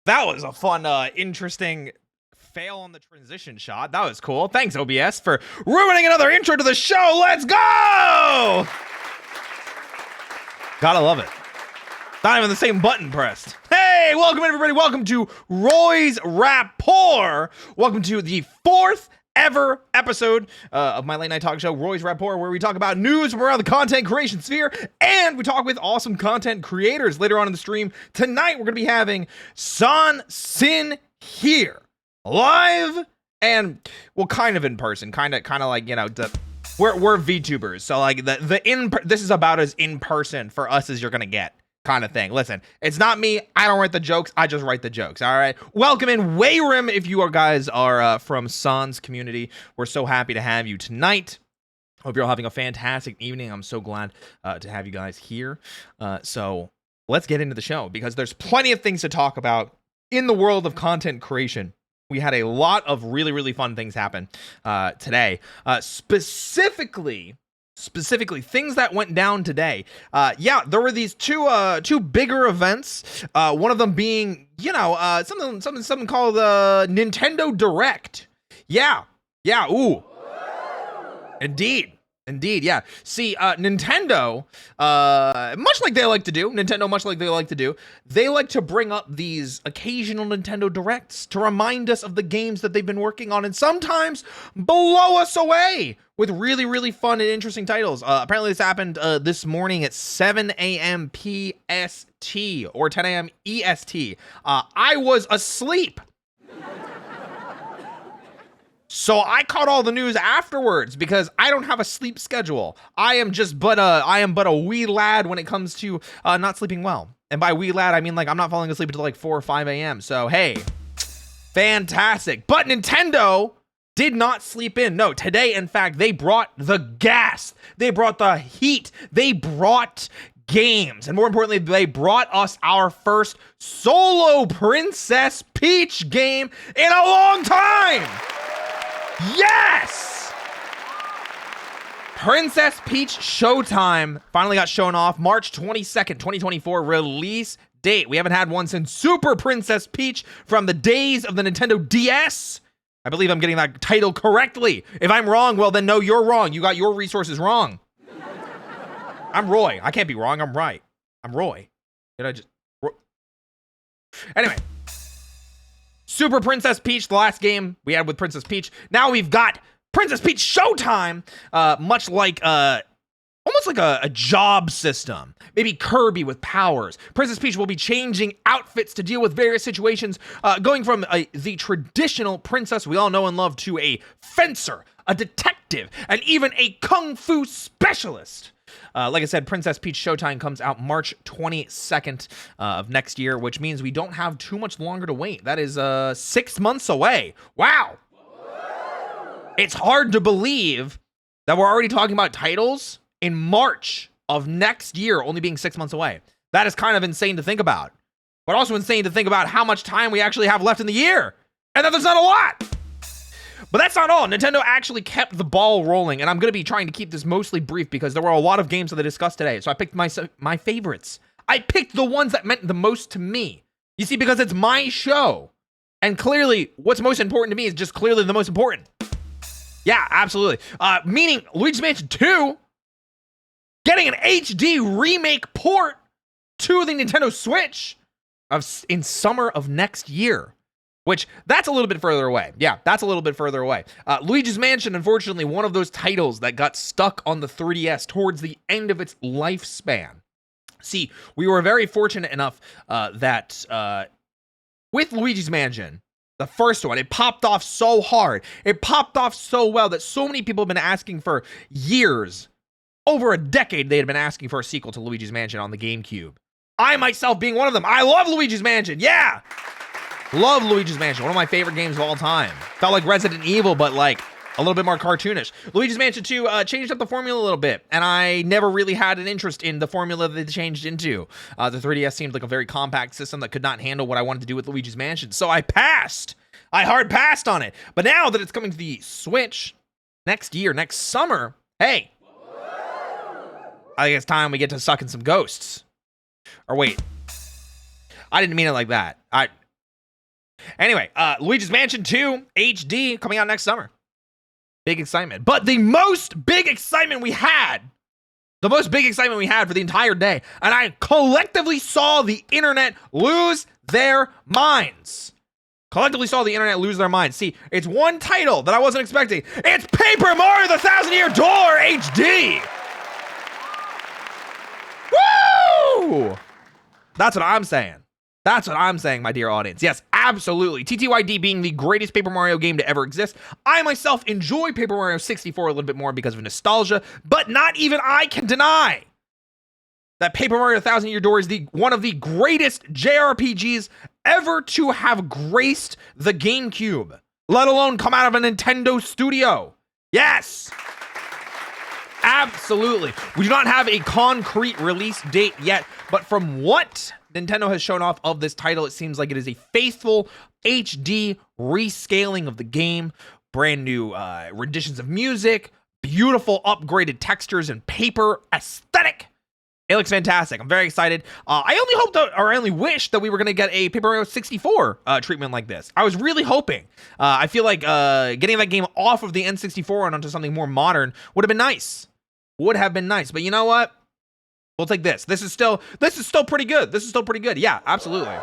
That was a fun, interesting fail on the transition shot. That was cool. Thanks, OBS, for ruining another intro to the show. Let's go! Gotta love it. Not even the same button pressed. Hey, welcome everybody. Welcome to Roy's Rapport. Welcome to the fourth ever episode of my late night talk show, Roy's Rapport, where we talk about news from around the content creation sphere, and we talk with awesome content creators later on in the stream. Tonight, we're going to be having Sansin here, live, and, well, kind of in person, kind of like, you know, we're VTubers, so like this is about as in person for us as you're going to get. Kind of thing. Listen, it's not me. I don't write the jokes. I just write the jokes. All right. Welcome in Wayrim. If you guys are from Sans community, we're so happy to have you tonight. Hope you're all having a fantastic evening. I'm so glad to have you guys here. So let's get into the show because there's plenty of things to talk about in the world of content creation. We had a lot of really, really fun things happen today. Specifically things that went down today. Yeah, there were these two bigger events. One of them being, you know, something called Nintendo Direct. Yeah, ooh. Indeed, yeah. See, Nintendo, much like they like to do, they like to bring up these occasional Nintendo Directs to remind us of the games that they've been working on and sometimes blow us away with really, really fun and interesting titles. Apparently this happened this morning at 7 a.m. PST or 10 a.m. EST. I was asleep. So I caught all the news afterwards because I don't have a sleep schedule. I am but a wee lad when it comes to not sleeping well. And by wee lad, I mean like I'm not falling asleep until like 4 or 5 a.m. So hey, fantastic. But Nintendo did not sleep in. No, today, in fact, they brought the gas. They brought the heat. They brought games. And more importantly, they brought us our first solo Princess Peach game in a long time. Yes! Princess Peach Showtime finally got shown off. March 22nd, 2024 release date. We haven't had one since Super Princess Peach from the days of the Nintendo DS. I believe I'm getting that title correctly. If I'm wrong, well, then no, you're wrong. You got your resources wrong. I'm Roy. I can't be wrong. I'm right. I'm Roy. Did I just... Anyway. Super Princess Peach, the last game we had with Princess Peach. Now we've got Princess Peach Showtime, much like almost like a job system. Maybe Kirby with powers. Princess Peach will be changing outfits to deal with various situations, going from the traditional princess we all know and love to a fencer, a detective, and even a kung fu specialist. Like I said, Princess Peach Showtime comes out March 22nd of next year, which means we don't have too much longer to wait. That is 6 months away. Wow. It's hard to believe that we're already talking about titles in March of next year, only being 6 months away. That is kind of insane to think about, but also insane to think about how much time we actually have left in the year, and that there's not a lot. But that's not all. Nintendo actually kept the ball rolling, and I'm going to be trying to keep this mostly brief because there were a lot of games that they discussed today, so I picked my favorites. I picked the ones that meant the most to me. You see, because it's my show, and clearly what's most important to me is just clearly the most important. Yeah, absolutely. Meaning Luigi's Mansion 2 getting an HD remake port to the Nintendo Switch in summer of next year. Which, that's a little bit further away. Yeah, that's a little bit further away. Luigi's Mansion, unfortunately, one of those titles that got stuck on the 3DS towards the end of its lifespan. See, we were very fortunate enough that with Luigi's Mansion, the first one, it popped off so hard. It popped off so well that so many people have been asking for years. Over a decade, they had been asking for a sequel to Luigi's Mansion on the GameCube. I myself being one of them. I love Luigi's Mansion. Yeah! Love Luigi's Mansion, one of my favorite games of all time. Felt like Resident Evil, but like a little bit more cartoonish. Luigi's Mansion 2 changed up the formula a little bit, and I never really had an interest in the formula that they changed into. The 3DS seemed like a very compact system that could not handle what I wanted to do with Luigi's Mansion, so I passed. I hard passed on it. But now that it's coming to the Switch next year, next summer, hey, I think it's time we get to sucking some ghosts. Or wait, I didn't mean it like that. Anyway, Luigi's Mansion 2 HD coming out next summer. Big excitement. But the most big excitement we had for the entire day, and I collectively saw the internet lose their minds. See, it's one title that I wasn't expecting. It's Paper Mario the Thousand-Year Door HD! Woo! That's what I'm saying. My dear audience. Yes, absolutely. TTYD being the greatest Paper Mario game to ever exist. I myself enjoy Paper Mario 64 a little bit more because of nostalgia, but not even I can deny that Paper Mario 1000-Year Door is one of the greatest JRPGs ever to have graced the GameCube, let alone come out of a Nintendo studio. Yes! Absolutely. We do not have a concrete release date yet, but from what Nintendo has shown off of this title, it seems like it is a faithful HD rescaling of the game, brand new renditions of music, beautiful upgraded textures and paper aesthetic. It looks fantastic. I'm very excited. I only wish that we were going to get a Paper Mario 64 treatment like this. I was really hoping. I feel like getting that game off of the N64 and onto something more modern would have been nice. But you know what? We'll take this. This is still pretty good. Yeah, absolutely.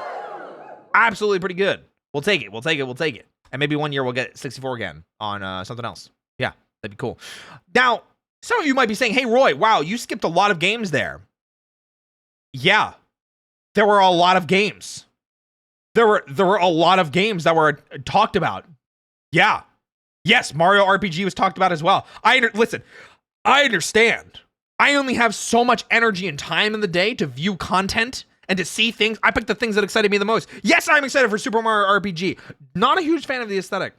Absolutely pretty good. We'll take it. And maybe one year we'll get 64 again on something else. Yeah, that'd be cool. Now, some of you might be saying, hey, Roy, wow, you skipped a lot of games there. Yeah, there were a lot of games. There were a lot of games that were talked about. Yeah. Yes, Mario RPG was talked about as well. Listen, I understand. I only have so much energy and time in the day to view content and to see things. I picked the things that excited me the most. Yes, I'm excited for Super Mario RPG. Not a huge fan of the aesthetic.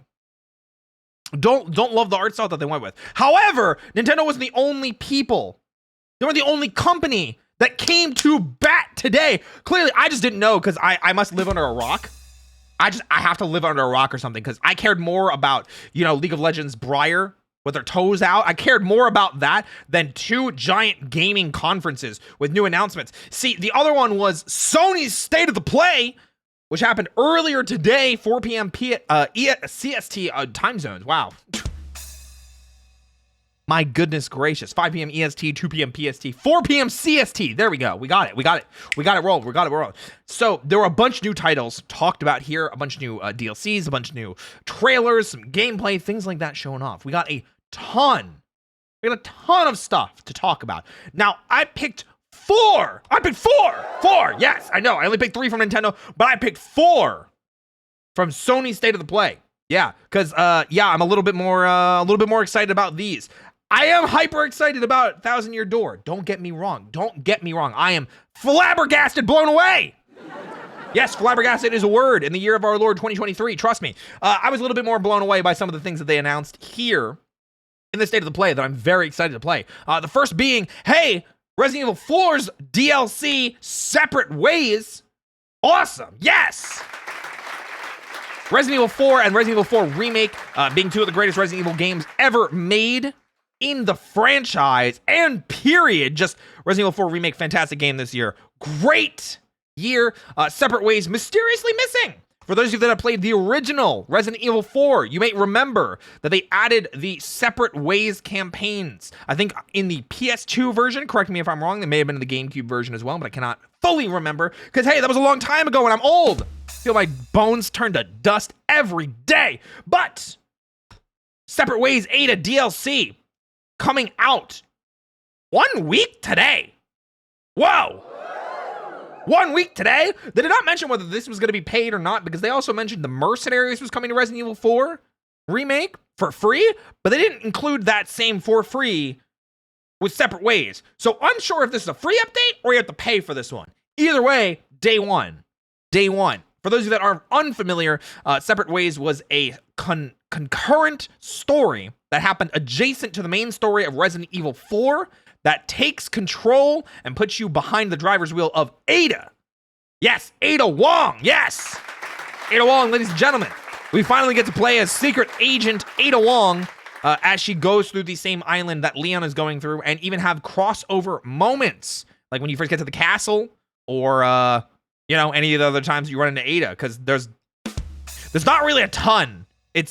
Don't love the art style that they went with. However, Nintendo wasn't the only people. They weren't the only company that came to bat today. Clearly, I just didn't know because I must live under a rock. I have to live under a rock or something because I cared more about, League of Legends Briar with their toes out. I cared more about that than 2 giant gaming conferences with new announcements. See, the other one was Sony's State of the Play, which happened earlier today, 4 p.m. CST time zones. Wow. My goodness gracious. 5 p.m. EST, 2 p.m. PST, 4 p.m. CST. There we go. We got it rolled. So there were a bunch of new titles talked about here, a bunch of new DLCs, a bunch of new trailers, some gameplay, things like that showing off. We got a ton of stuff to talk about. Now, I picked 4. Four. Yes, I know. I only picked 3 from Nintendo, but I picked 4 from Sony's State of the Play. Yeah, because I'm a little bit more excited about these. I am hyper excited about 1000-Year Door. Don't get me wrong. I am flabbergasted, blown away. Yes, flabbergasted is a word in the year of our Lord 2023. Trust me. I was a little bit more blown away by some of the things that they announced here in the State of the Play that I'm very excited to play. The first being, hey, Resident Evil 4's DLC, Separate Ways. Awesome. Yes. Resident Evil 4 and Resident Evil 4 Remake being 2 of the greatest Resident Evil games ever made in the franchise and period. Just Resident Evil 4 Remake, fantastic game this year. Great year. Separate Ways, mysteriously missing. For those of you that have played the original Resident Evil 4, you may remember that they added the Separate Ways campaigns. I think in the PS2 version, correct me if I'm wrong, they may have been in the GameCube version as well, but I cannot fully remember because, hey, that was a long time ago and I'm old. I feel my bones turn to dust every day. But Separate Ways Ada DLC coming out 1 week today. Whoa. 1 week today. They did not mention whether this was going to be paid or not because they also mentioned the Mercenaries was coming to Resident Evil 4 Remake for free, but they didn't include that same for free with Separate Ways. So unsure if this is a free update or you have to pay for this one. Either way, day one. For those of you that are unfamiliar, Separate Ways was a concurrent story that happened adjacent to the main story of Resident Evil 4 that takes control and puts you behind the driver's wheel of Ada. Yes, Ada Wong. Yes. Ada Wong, ladies and gentlemen. We finally get to play as secret agent Ada Wong as she goes through the same island that Leon is going through and even have crossover moments. Like when you first get to the castle or, any of the other times you run into Ada because there's There's not really a ton. I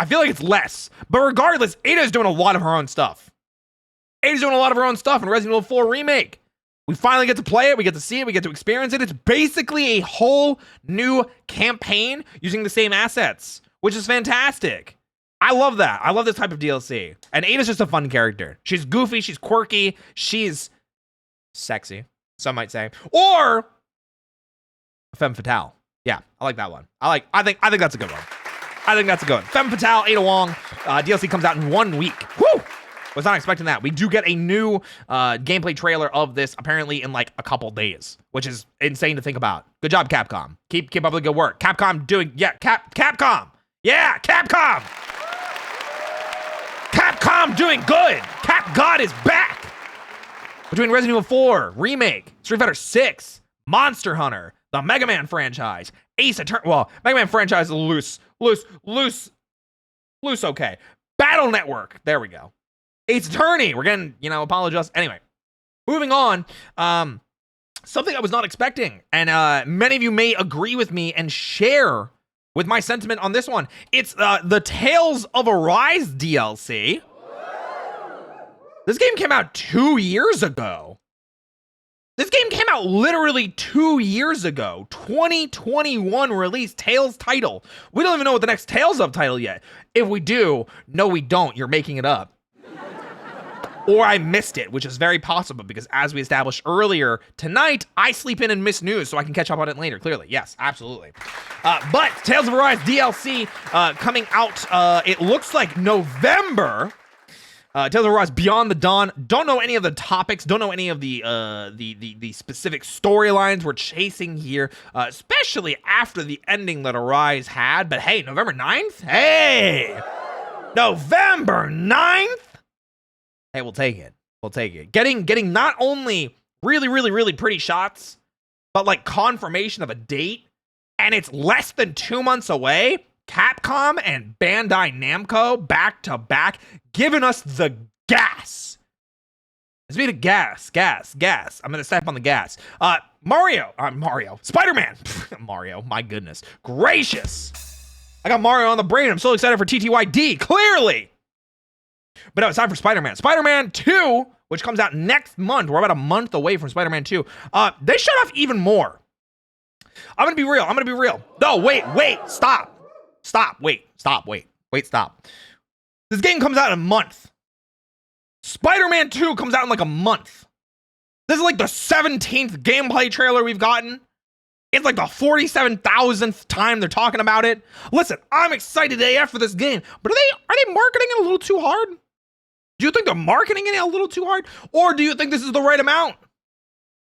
feel like it's less. But regardless, Ada's doing a lot of her own stuff. Ada's doing a lot of her own stuff in Resident Evil 4 Remake. We finally get to play it. We get to see it. We get to experience it. It's basically a whole new campaign using the same assets, which is fantastic. I love that. I love this type of DLC. And Ada's just a fun character. She's goofy. She's quirky. She's sexy, some might say. Or femme fatale. Yeah, I like that one. I think that's a good one. I think that's a good one. Femme fatale, Ada Wong. DLC comes out in 1 week. Woo! Was not expecting that. We do get a new gameplay trailer of this apparently in like a couple days, which is insane to think about. Good job, Capcom. Keep up the good work. Capcom doing Capcom. Yeah, Capcom. Capcom doing good. Cap God is back. Between Resident Evil 4 Remake, Street Fighter 6, Monster Hunter, the Mega Man franchise, Ace Attorney. Well, Mega Man franchise is loose. Okay. Battle Network. There we go. Ace Attorney. We're getting, apologize. Anyway, moving on. Something I was not expecting, and many of you may agree with me and share with my sentiment on this one. It's the Tales of Arise DLC. This game came out 2 years ago. This game came out literally 2 years ago. 2021 release, Tales title. We don't even know what the next Tales of title yet. If we do, no we don't. You're making it up. Or I missed it, which is very possible because as we established earlier tonight, I sleep in and miss news so I can catch up on it later, clearly. Yes, absolutely. But Tales of Arise DLC coming out, it looks like November. Tales of Arise Beyond the Dawn. Don't know any of the topics. Don't know any of the specific storylines we're chasing here, especially after the ending that Arise had. But hey, November 9th? Hey! November 9th? Hey, we'll take it. We'll take it. Getting not only really pretty shots, but like confirmation of a date, and it's less than 2 months away. Capcom and Bandai Namco back to back, giving us the gas. Speaking of gas. I'm gonna step on the gas. Mario, Spider-Man, Mario. My goodness gracious, I got Mario on the brain. I'm so excited for TTYD. Clearly. But no, it's time for Spider-Man. Spider-Man 2, which comes out next month. We're about a month away from Spider-Man 2. They showed off even more. I'm gonna be real. No, wait, stop. This game comes out in a month. Spider-Man 2 comes out in like a month. This is like the 17th gameplay trailer we've gotten. It's like the 47,000th time they're talking about it. Listen, I'm excited AF for this game, but are they marketing it a little too hard? Do you think they're marketing it a little too hard? Or do you think this is the right amount?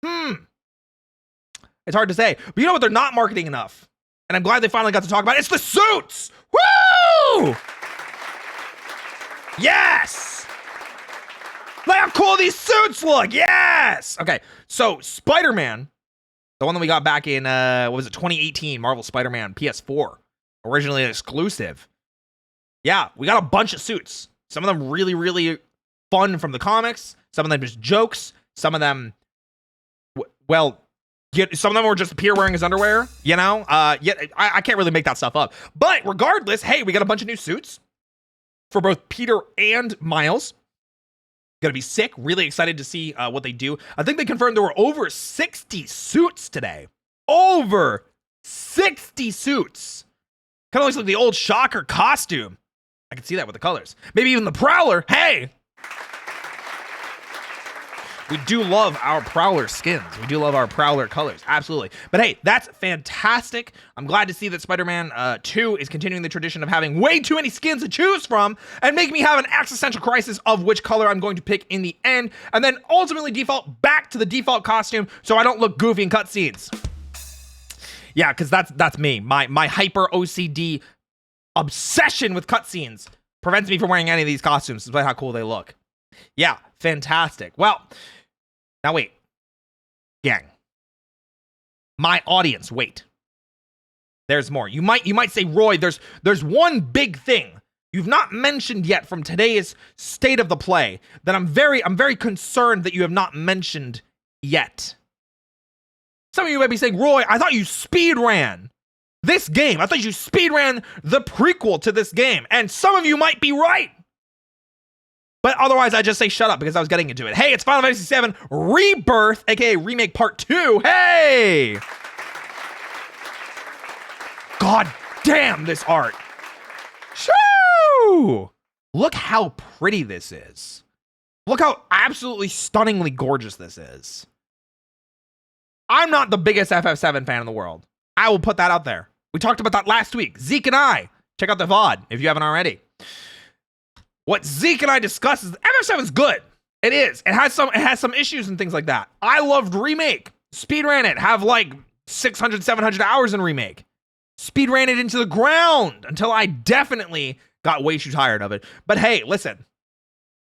It's hard to say. But you know what? They're not marketing enough. And I'm glad they finally got to talk about it. It's the suits! Woo! Yes! Look how cool these suits look! Yes! Okay, so Spider-Man, the one that we got back in, 2018, Marvel Spider-Man PS4, originally exclusive. Yeah, we got a bunch of suits. Some of them really fun from the comics. Some of them just jokes. Some of them, some of them were just Peter wearing his underwear, I can't really make that stuff up. But regardless, hey, we got a bunch of new suits for both Peter and Miles. Gonna be sick. Really excited to see what they do. I think they confirmed there were over 60 suits today. Over 60 suits. Kind of looks like the old Shocker costume. I can see that with the colors. Maybe even the Prowler. Hey! We do love our Prowler skins. We do love our Prowler colors. Absolutely. But hey, that's fantastic. I'm glad to see that Spider-Man 2 is continuing the tradition of having way too many skins to choose from and make me have an existential crisis of which color I'm going to pick in the end, and then ultimately default back to the default costume so I don't look goofy in cutscenes. Yeah, because that's me. My hyper OCD obsession with cutscenes prevents me from wearing any of these costumes despite how cool they look. Yeah, fantastic. Well, now wait. Gang. My audience, wait. There's more. You might say, Roy, there's one big thing you've not mentioned yet from today's state of the play that I'm very concerned that you have not mentioned yet. Some of you might be saying, Roy, I thought you speed ran. this game. I thought you speedran the prequel to this game. And some of you might be right. But otherwise, I just say shut up because I was getting into it. Hey, it's Final Fantasy VII Rebirth, aka Remake Part 2. Hey! God damn this art. Shoo! Look how pretty this is. Look how absolutely stunningly gorgeous this is. I'm not the biggest FF7 fan in the world. I will put that out there. We talked about that last week. Zeke and I. Check out the VOD if you haven't already. What Zeke and I discussed is FF7 is good. It is. It has some issues and things like that. I loved Remake. Speedran it. Have like 600, 700 hours in Remake. Speedran it into the ground until I definitely got way too tired of it. But hey, listen.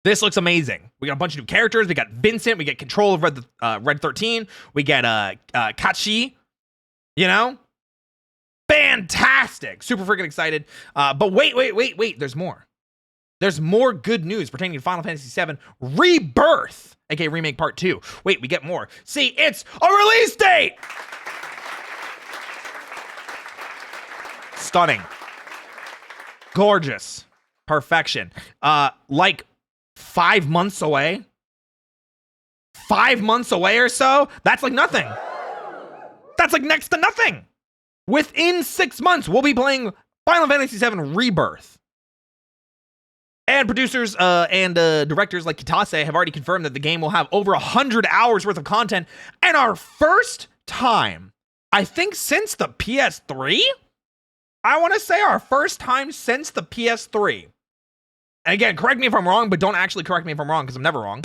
This looks amazing. We got a bunch of new characters. We got Vincent. We get control of Red 13. We get Kachi. You know? Fantastic. Super freaking excited. But wait. There's more. There's more good news pertaining to Final Fantasy VII Rebirth, aka Remake Part 2. Wait, we get more. See, it's a release date! Stunning. Gorgeous. Perfection. Like 5 months away. 5 months away or so? That's like nothing. That's like next to nothing. Within 6 months, we'll be playing Final Fantasy VII Rebirth. And producers and directors like Kitase have already confirmed that the game will have over 100 hours worth of content. And our first time, I think since the PS3? I want to say our first time since the PS3. And again, correct me if I'm wrong, but don't actually correct me if I'm wrong, because I'm never wrong.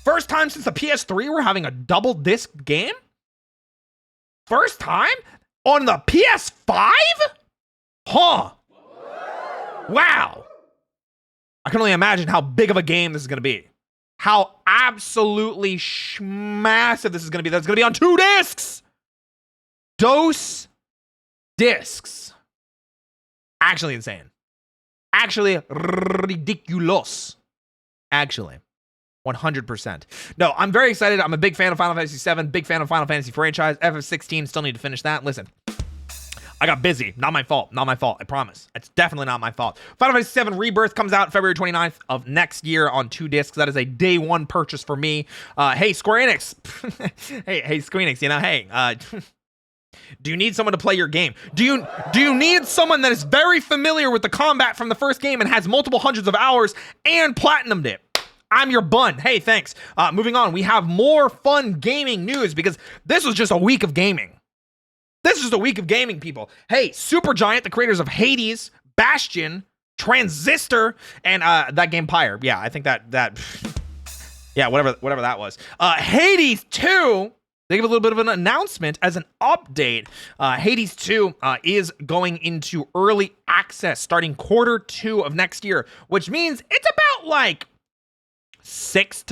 First time since the PS3 we're having a double disc game? First time? On the PS5? Huh. Wow. I can only imagine how big of a game this is going to be. How absolutely massive this is going to be. That's going to be on 2 discs. Dos discs. Actually insane. Actually ridiculous. Actually. 100%. No, I'm very excited. I'm a big fan of Final Fantasy VII. Big fan of Final Fantasy franchise. FF16, still need to finish that. Listen. I got busy. Not my fault. Not my fault. I promise. It's definitely not my fault. Final Fantasy VII Rebirth comes out February 29th of next year on 2 discs. That is a day one purchase for me. Hey, Square Enix. hey, Square Enix, you know, hey, do you need someone to play your game? Do you need someone that is very familiar with the combat from the first game and has multiple hundreds of hours and platinumed it? I'm your bun. Hey, thanks. Moving on. We have more fun gaming news because this was just a week of gaming. This is a week of gaming, people. Hey, Supergiant, the creators of Hades, Bastion, Transistor, and that game Pyre. Yeah, I think that yeah, whatever that was. Hades 2, they give a little bit of an announcement as an update. Hades 2 is going into early access starting Q2 of next year, which means it's about like 6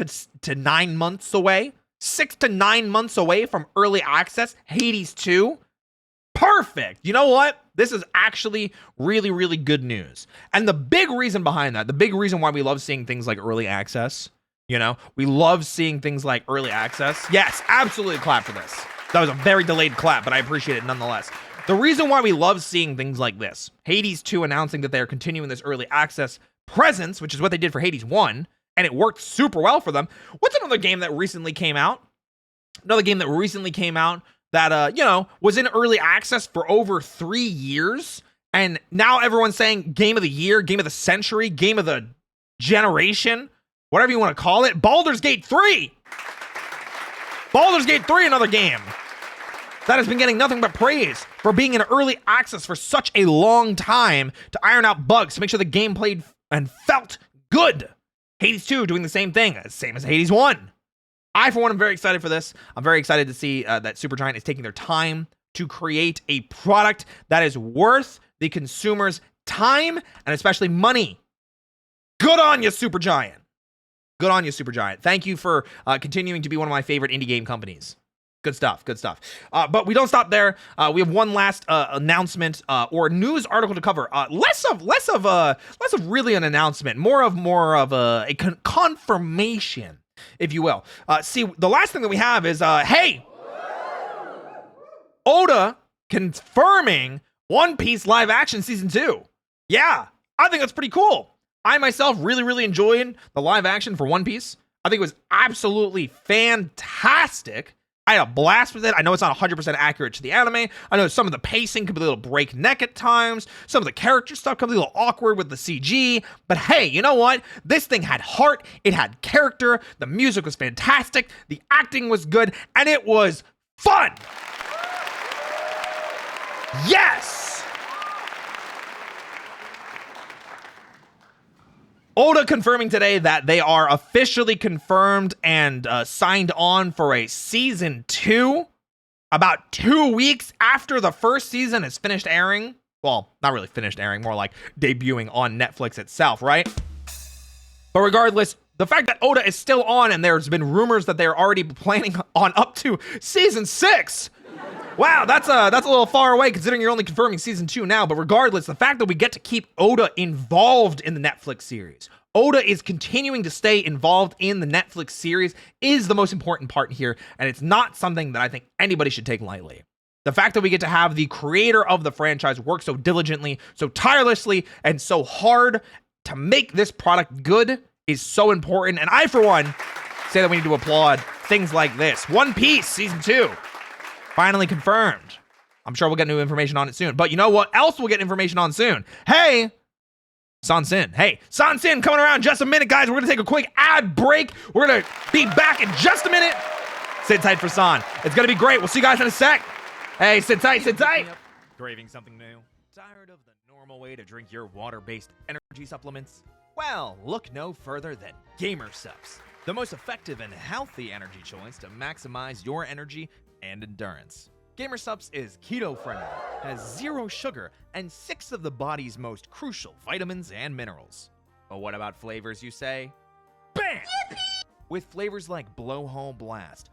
to 9 months away. 6 to 9 months away from early access. Hades 2. Perfect. You know what? This is actually really, really good news. And the big reason behind that, the big reason why we love seeing things like early access, you know, we love seeing things like early access. Yes, absolutely clap for this. That was a very delayed clap, but I appreciate it nonetheless. The reason why we love seeing things like this, Hades 2 announcing that they're continuing this early access presence, which is what they did for Hades 1, and it worked super well for them. What's another game that recently came out? Another game that recently came out that, you know, was in early access for over 3 years. And now everyone's saying game of the year, game of the century, game of the generation, whatever you want to call it. Baldur's Gate 3. Baldur's Gate 3, another game that has been getting nothing but praise for being in early access for such a long time to iron out bugs, to make sure the game played and felt good. Hades 2 doing the same thing, same as Hades 1. I, for one, am very excited for this. I'm very excited to see that Supergiant is taking their time to create a product that is worth the consumer's time and especially money. Good on you, Supergiant. Good on you, Supergiant. Thank you for continuing to be one of my favorite indie game companies. Good stuff. Good stuff. But we don't stop there. We have one last announcement or news article to cover. Less of really an announcement. More of a confirmation, if you will. See, the last thing that we have is, hey, Oda confirming One Piece live action season 2. Yeah, I think that's pretty cool. I myself really enjoyed the live action for One Piece. I think it was absolutely fantastic. I had a blast with it. I know it's not 100% accurate to the anime. I know some of the pacing could be a little breakneck at times. Some of the character stuff could be a little awkward with the CG. But hey, you know what? This thing had heart. It had character. The music was fantastic. The acting was good. And it was fun. Yes! Oda confirming today that they are officially confirmed and signed on for a season 2 about 2 weeks after the first season is finished airing. Well, not really finished airing, more like debuting on Netflix itself, right? But regardless, the fact that Oda is still on and there's been rumors that they're already planning on up to season 6. Wow, that's a little far away considering you're only confirming season 2 now. But regardless, the fact that we get to keep Oda involved in the Netflix series, Oda is continuing to stay involved in the Netflix series is the most important part here. And it's not something that I think anybody should take lightly. The fact that we get to have the creator of the franchise work so diligently, so tirelessly, and so hard to make this product good is so important. And I, for one, say that we need to applaud things like this. One Piece Season 2. Finally confirmed. I'm sure we'll get new information on it soon. But you know what else we'll get information on soon? Hey, Sansin. Hey, Sansin coming around in just a minute, guys. We're going to take a quick ad break. We're going to be back in just a minute. Sit tight for San. It's going to be great. We'll see you guys in a sec. Hey, sit tight, sit tight. Craving something new? Tired of the normal way to drink your water-based energy supplements? Well, look no further than GamerSupps, the most effective and healthy energy choice to maximize your energy and endurance. GamerSupps is keto-friendly, has 0 sugar, and 6 of the body's most crucial vitamins and minerals. But what about flavors, you say? Bam! Yippee! With flavors like Blowhole Blast,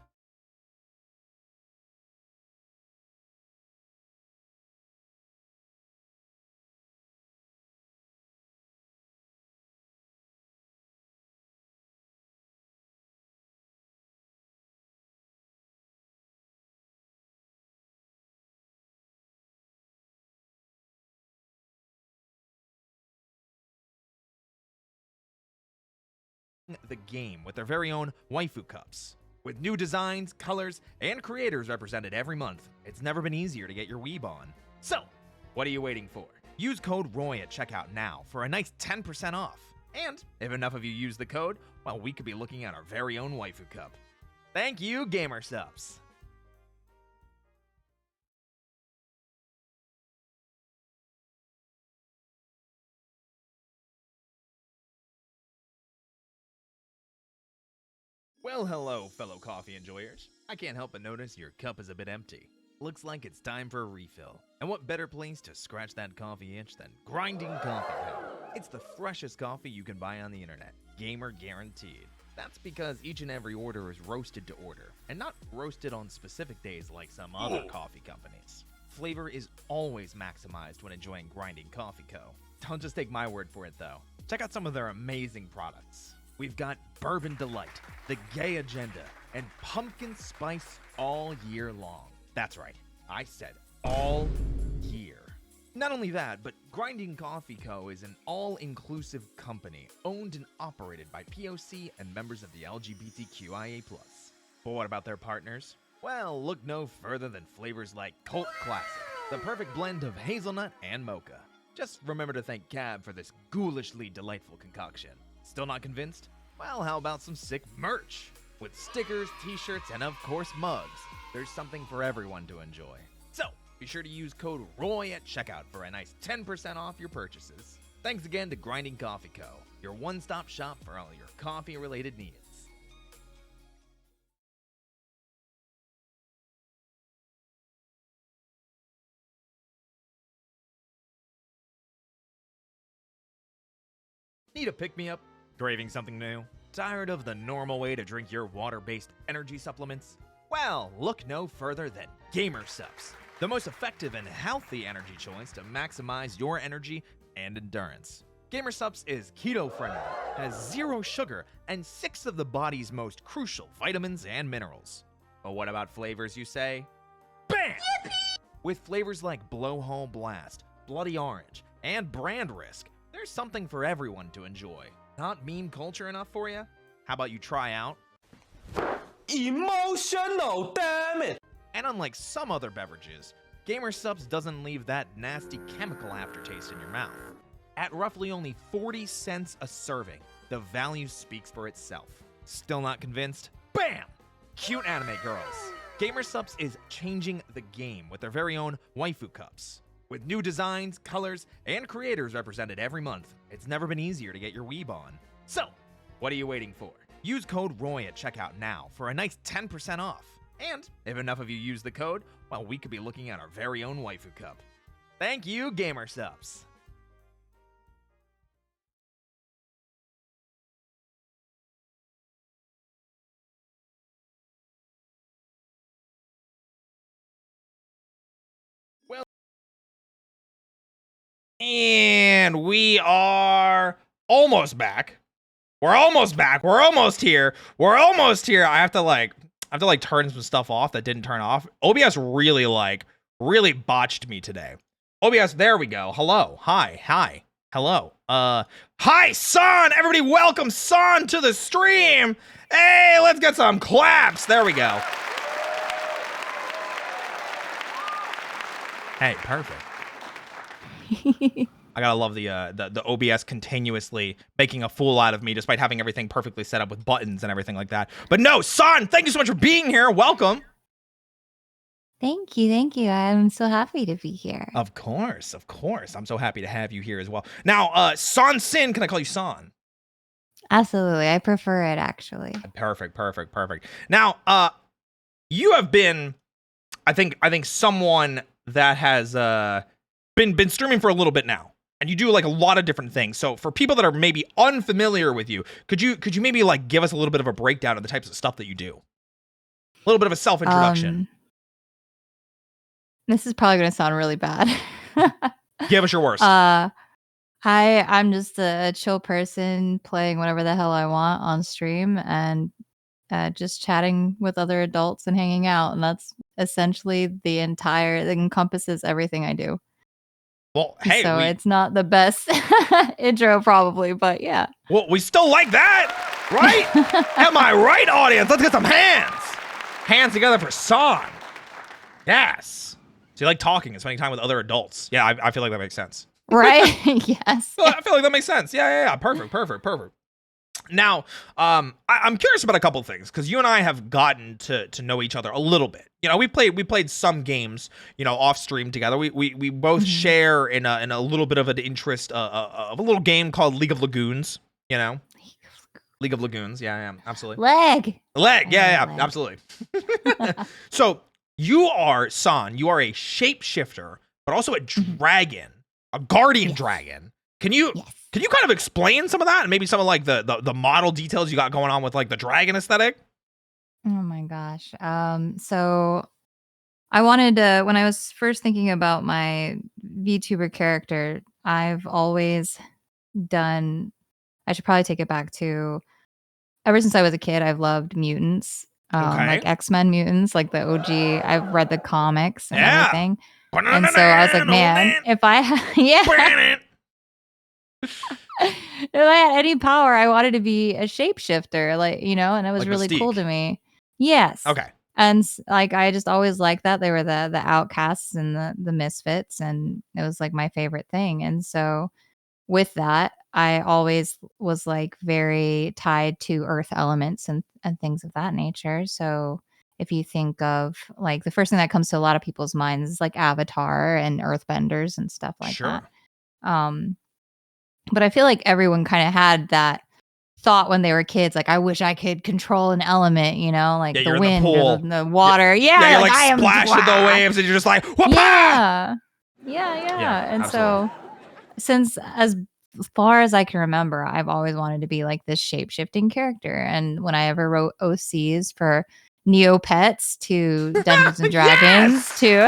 the game with their very own waifu cups. With new designs, colors, and creators represented every month, it's never been easier to get your weeb on. So, what are you waiting for? Use code ROY at checkout now for a nice 10% off. And if enough of you use the code, well, we could be looking at our very own waifu cup. Thank you, GamerSupps. Well, hello, fellow coffee enjoyers. I can't help but notice your cup is a bit empty. Looks like it's time for a refill. And what better place to scratch that coffee itch than Grinding Coffee Co. It's the freshest coffee you can buy on the internet. Gamer guaranteed. That's because each and every order is roasted to order, and not roasted on specific days like some other coffee companies. Flavor is always maximized when enjoying Grinding Coffee Co. Don't just take my word for it though. Check out some of their amazing products. We've got Bourbon Delight, the Gay Agenda, and Pumpkin Spice all year long. That's right, I said all year. Not only that, but Grinding Coffee Co. is an all-inclusive company owned and operated by POC and members of the LGBTQIA+. But what about their partners? Well, look no further than flavors like Cult Classic, the perfect blend of hazelnut and mocha. Just remember to thank Cab for this ghoulishly delightful concoction. Still not convinced? Well, how about some sick merch? With stickers, t-shirts, and of course mugs, there's something for everyone to enjoy. So, be sure to use code ROY at checkout for a nice 10% off your purchases. Thanks again to Grinding Coffee Co., your one-stop shop for all your coffee-related needs. Need a pick-me-up? Craving something new? Tired of the normal way to drink your water-based energy supplements? Well, look no further than GamerSupps, the most effective and healthy energy choice to maximize your energy and endurance. GamerSupps is keto-friendly, has 0 sugar, and 6 of the body's most crucial vitamins and minerals. But what about flavors, you say? Bam! Yippee! With flavors like Blowhole Blast, Bloody Orange, and Brand Risk, there's something for everyone to enjoy. Not meme culture enough for you? How about you try out Emotional, damn it! And unlike some other beverages, GamerSupps doesn't leave that nasty chemical aftertaste in your mouth. At roughly only 40 cents a serving, the value speaks for itself. Still not convinced? Bam! Cute anime girls. GamerSupps is changing the game with their very own waifu cups. With new designs, colors, and creators represented every month, it's never been easier to get your weeb on. So, what are you waiting for? Use code ROY at checkout now for a nice 10% off. And if enough of you use the code, well, we could be looking at our very own waifu cup. Thank you, GamerSupps. And we are almost back. We're almost back. We're almost here. We're almost here. I have to turn some stuff off that didn't turn off. OBS really botched me today. OBS, there we go. Hello. Hi. Hello. Hi, San. Everybody welcome San to the stream. Hey, let's get some claps. There we go. Hey, perfect. I gotta love the OBS continuously making a fool out of me despite having everything perfectly set up with buttons and everything like that. But no, San, thank you so much for being here. Welcome. Thank you. I'm so happy to be here. Of course. I'm so happy to have you here as well. Now, Sansin, can I call you San? Absolutely. I prefer it, actually. Perfect. Now, you have been, I think someone that has been streaming for a little bit now, and you do like a lot of different things. So for people that are maybe unfamiliar with you, could you maybe like give us a little bit of a breakdown of the types of stuff that you do? A little bit of a self-introduction. This is probably going to sound really bad. Give us your worst. I'm just a chill person playing whatever the hell I want on stream and just chatting with other adults and hanging out. And that's essentially it encompasses everything I do. Well, hey, so it's not the best intro probably, but yeah. Well, we still like that, right? Am I right, audience? Let's get some hands. Hands together for San. Yes. So you like talking and spending time with other adults. Yeah, I feel like that makes sense. Right? Yes. I feel like that makes sense. Yeah. Perfect. Now, I'm curious about a couple of things because you and I have gotten to know each other a little bit. You know, we played some games, you know, off stream together. We both share in a little bit of an interest of a little game called League of Lagoons. You know, League of Lagoons. Yeah, absolutely. Leg. Yeah, absolutely. So you are San. You are a shapeshifter, but also a dragon, a guardian dragon. Can you kind of explain some of that and maybe some of like the model details you got going on with like the dragon aesthetic? Oh my gosh. So I wanted to, when I was first thinking about my VTuber character, I've always done, I should probably take it back to, ever since I was a kid, I've loved mutants, like X-Men mutants, like the OG. I've read the comics and everything. And so I was like, man, if I if I had any power, I wanted to be a shapeshifter, like, you know, and it was like really cool to me. Yes. Okay. And like, I just always liked that. They were the outcasts and the misfits, and it was like my favorite thing. And so with that, I always was like very tied to earth elements and things of that nature. So if you think of like the first thing that comes to a lot of people's minds is like Avatar and earthbenders and stuff like that. But I feel like everyone kind of had that thought when they were kids, like, I wish I could control an element, you know, like the wind or the water. Yeah, you're like splashed with the waves and you're just like, whoop. Yeah. And absolutely. So since as far as I can remember, I've always wanted to be like this shape-shifting character. And when I ever wrote OCs for Neopets to Dungeons and Dragons to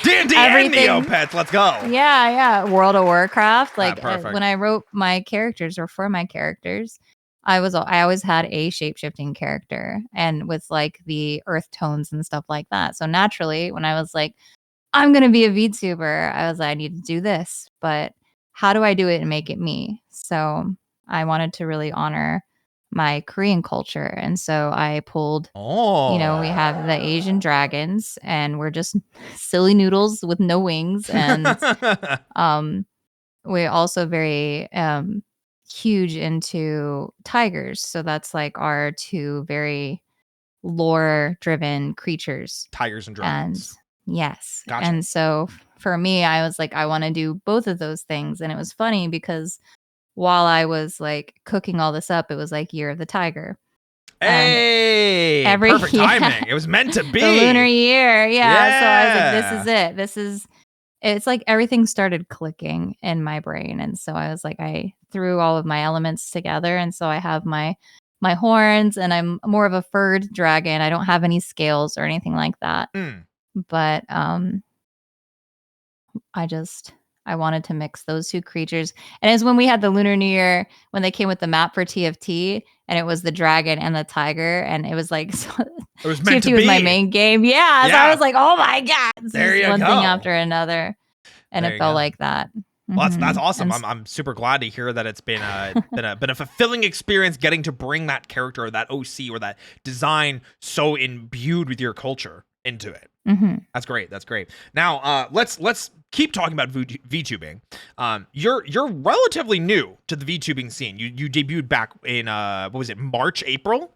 D&D and Neopets, let's go. Yeah. World of Warcraft. Like when I wrote my characters or for my characters, I always had a shape-shifting character and with like the earth tones and stuff like that. So naturally, when I was like I'm going to be a VTuber. I was like, I need to do this, but how do I do it and make it me? So I wanted to really honor my Korean culture. And so I pulled, we have the Asian dragons and we're just silly noodles with no wings. And we're also very huge into tigers. So that's like our two very lore driven creatures. Tigers and dragons. And yes. Gotcha. And so for me, I was like, I want to do both of those things. And it was funny because while I was like cooking all this up, it was like Year of the Tiger. Hey, perfect timing. It was meant to be. The lunar year. Yeah. So I was like, this is it. It's like everything started clicking in my brain. And so I was like, I threw all of my elements together. And so I have my horns and I'm more of a furred dragon. I don't have any scales or anything like that. But I wanted to mix those two creatures. And it was when we had the Lunar New Year, when they came with the map for TFT, and it was the dragon and the tiger, and it was like so, it was meant TFT to was be my main game. Yeah, so I was like, oh my god, there you one go. thing after another, and there it felt like that. Well, that's awesome. I'm super glad to hear that it's been a fulfilling experience getting to bring that character or that OC or that design so imbued with your culture into it. That's great. That's great. Now, let's keep talking about VTubing. You're relatively new to the VTubing scene. You debuted back in what was it, March, April?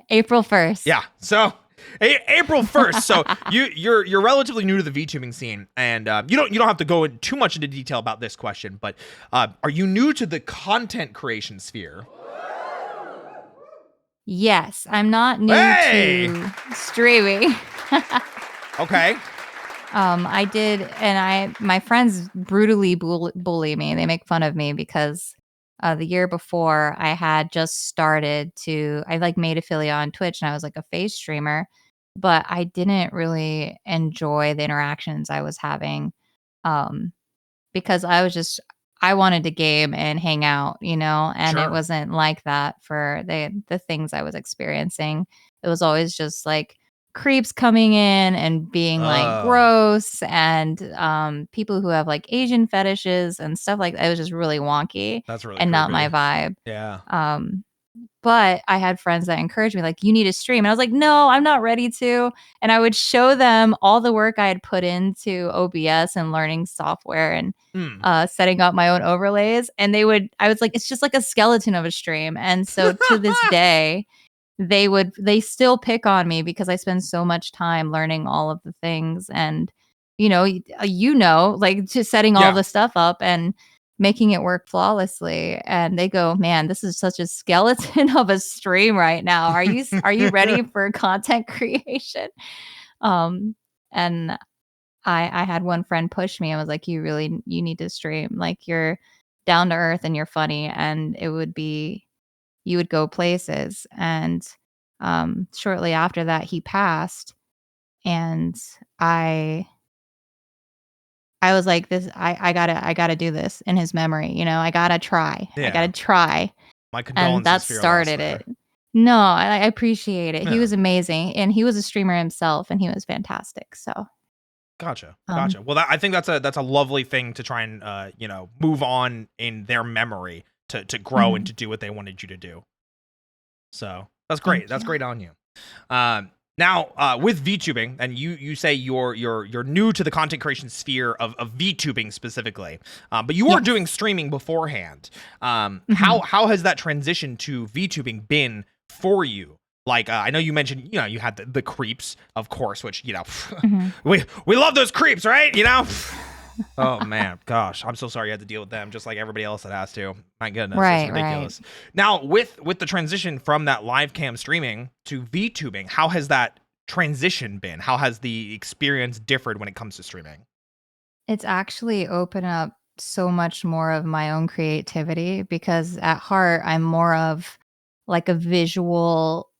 April 1st. Yeah. So April 1st. So you're relatively new to the VTubing scene, and you don't have to go in too much into detail about this question, but are you new to the content creation sphere? Yes, I'm not new to streaming. Okay. I did, and my friends brutally bully me. They make fun of me because the year before I had just started I like made affiliate on Twitch and I was like a face streamer, but I didn't really enjoy the interactions I was having because I wanted to game and hang out, and it wasn't like that for the things I was experiencing. It was always just like creeps coming in and being like gross, and people who have like Asian fetishes and stuff like that. It was just really wonky. That's really and creepy. Not my vibe. Yeah. But I had friends that encouraged me, like, you need to stream. And I was like, no, I'm not ready to. And I would show them all the work I had put into OBS and learning software and setting up my own overlays. And I was like, it's just like a skeleton of a stream. And so to this day, they still pick on me because I spend so much time learning all of the things and, like just setting all the stuff up and making it work flawlessly. And they go, man, this is such a skeleton of a stream right now. Are you ready for content creation? And I had one friend push me. I was like, you need to stream. Like, you're down to earth and you're funny, and you would go places. And shortly after that, he passed, and I was like, I gotta do this in his memory. I gotta try. I gotta try. My condolences. And that started it. No, I appreciate it. Yeah. He was amazing, and he was a streamer himself, and he was fantastic. So, gotcha. Well, I think that's a lovely thing to try and move on in their memory to grow and to do what they wanted you to do. So that's great. That's great on you. Now, with VTubing, and you say you're new to the content creation sphere of VTubing specifically, but you were doing streaming beforehand. How has that transition to VTubing been for you? Like, I know you mentioned, you had the creeps, of course, which, we love those creeps, right? Oh man, gosh, I'm so sorry you had to deal with them, just like everybody else that has to. My goodness, it's ridiculous. Right. Now, with the transition from that live cam streaming to VTubing, how has that transition been? How has the experience differed when it comes to streaming? It's actually opened up so much more of my own creativity, because at heart, I'm more of like a visual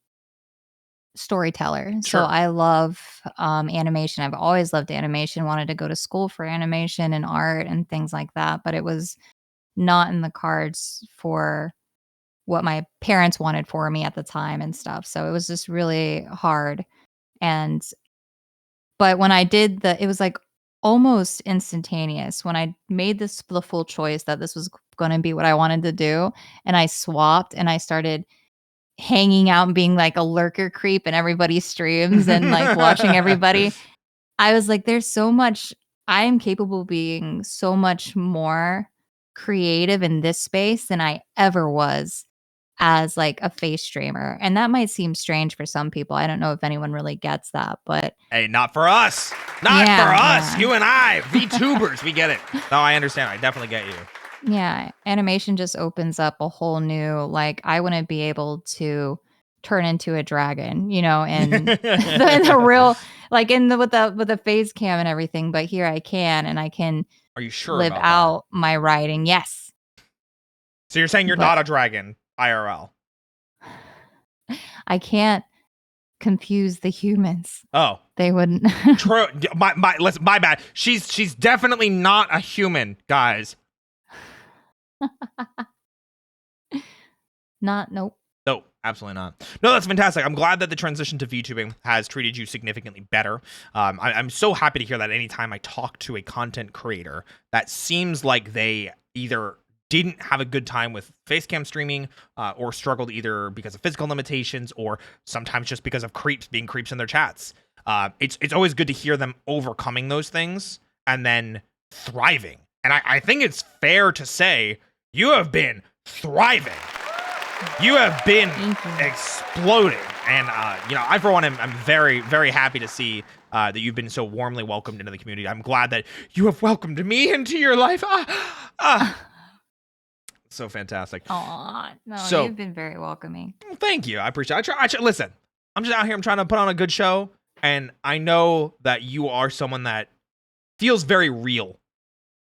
storyteller. Sure. So I love animation. I've always loved animation, wanted to go to school for animation and art and things like that, but it was not in the cards for what my parents wanted for me at the time and stuff. So it was just really hard. But when I did it was like almost instantaneous when I made the full choice that this was going to be what I wanted to do, and I swapped and I started hanging out and being like a lurker creep in everybody's streams and like watching everybody. I was like, there's so much, I am capable of being so much more creative in this space than I ever was as like a face streamer. And that might seem strange for some people. I don't know if anyone really gets that, but Hey, not for us. Not for us. You and I, VTubers, we get it. No, I understand. I definitely get you. Yeah, animation just opens up a whole new, like, I wouldn't be able to turn into a dragon, and the real, like with the face cam and everything, but here I can, and I can Are you sure live about out my writing. Yes. So you're saying you're not a dragon, IRL? I can't confuse the humans. Oh. They wouldn't. True. Listen, my bad. She's definitely not a human, guys. Nope. No, absolutely not. No, that's fantastic. I'm glad that the transition to VTubing has treated you significantly better. I'm so happy to hear that anytime I talk to a content creator that seems like they either didn't have a good time with facecam streaming or struggled either because of physical limitations or sometimes just because of being creeps in their chats. It's always good to hear them overcoming those things and then thriving. And I think it's fair to say you have been thriving. You have been exploding. And, I, for one, I'm very, very happy to see that you've been so warmly welcomed into the community. I'm glad that you have welcomed me into your life. So fantastic. Aw, no, you've been very welcoming. Thank you. I appreciate it. Listen, I'm just out here. I'm trying to put on a good show. And I know that you are someone that feels very real.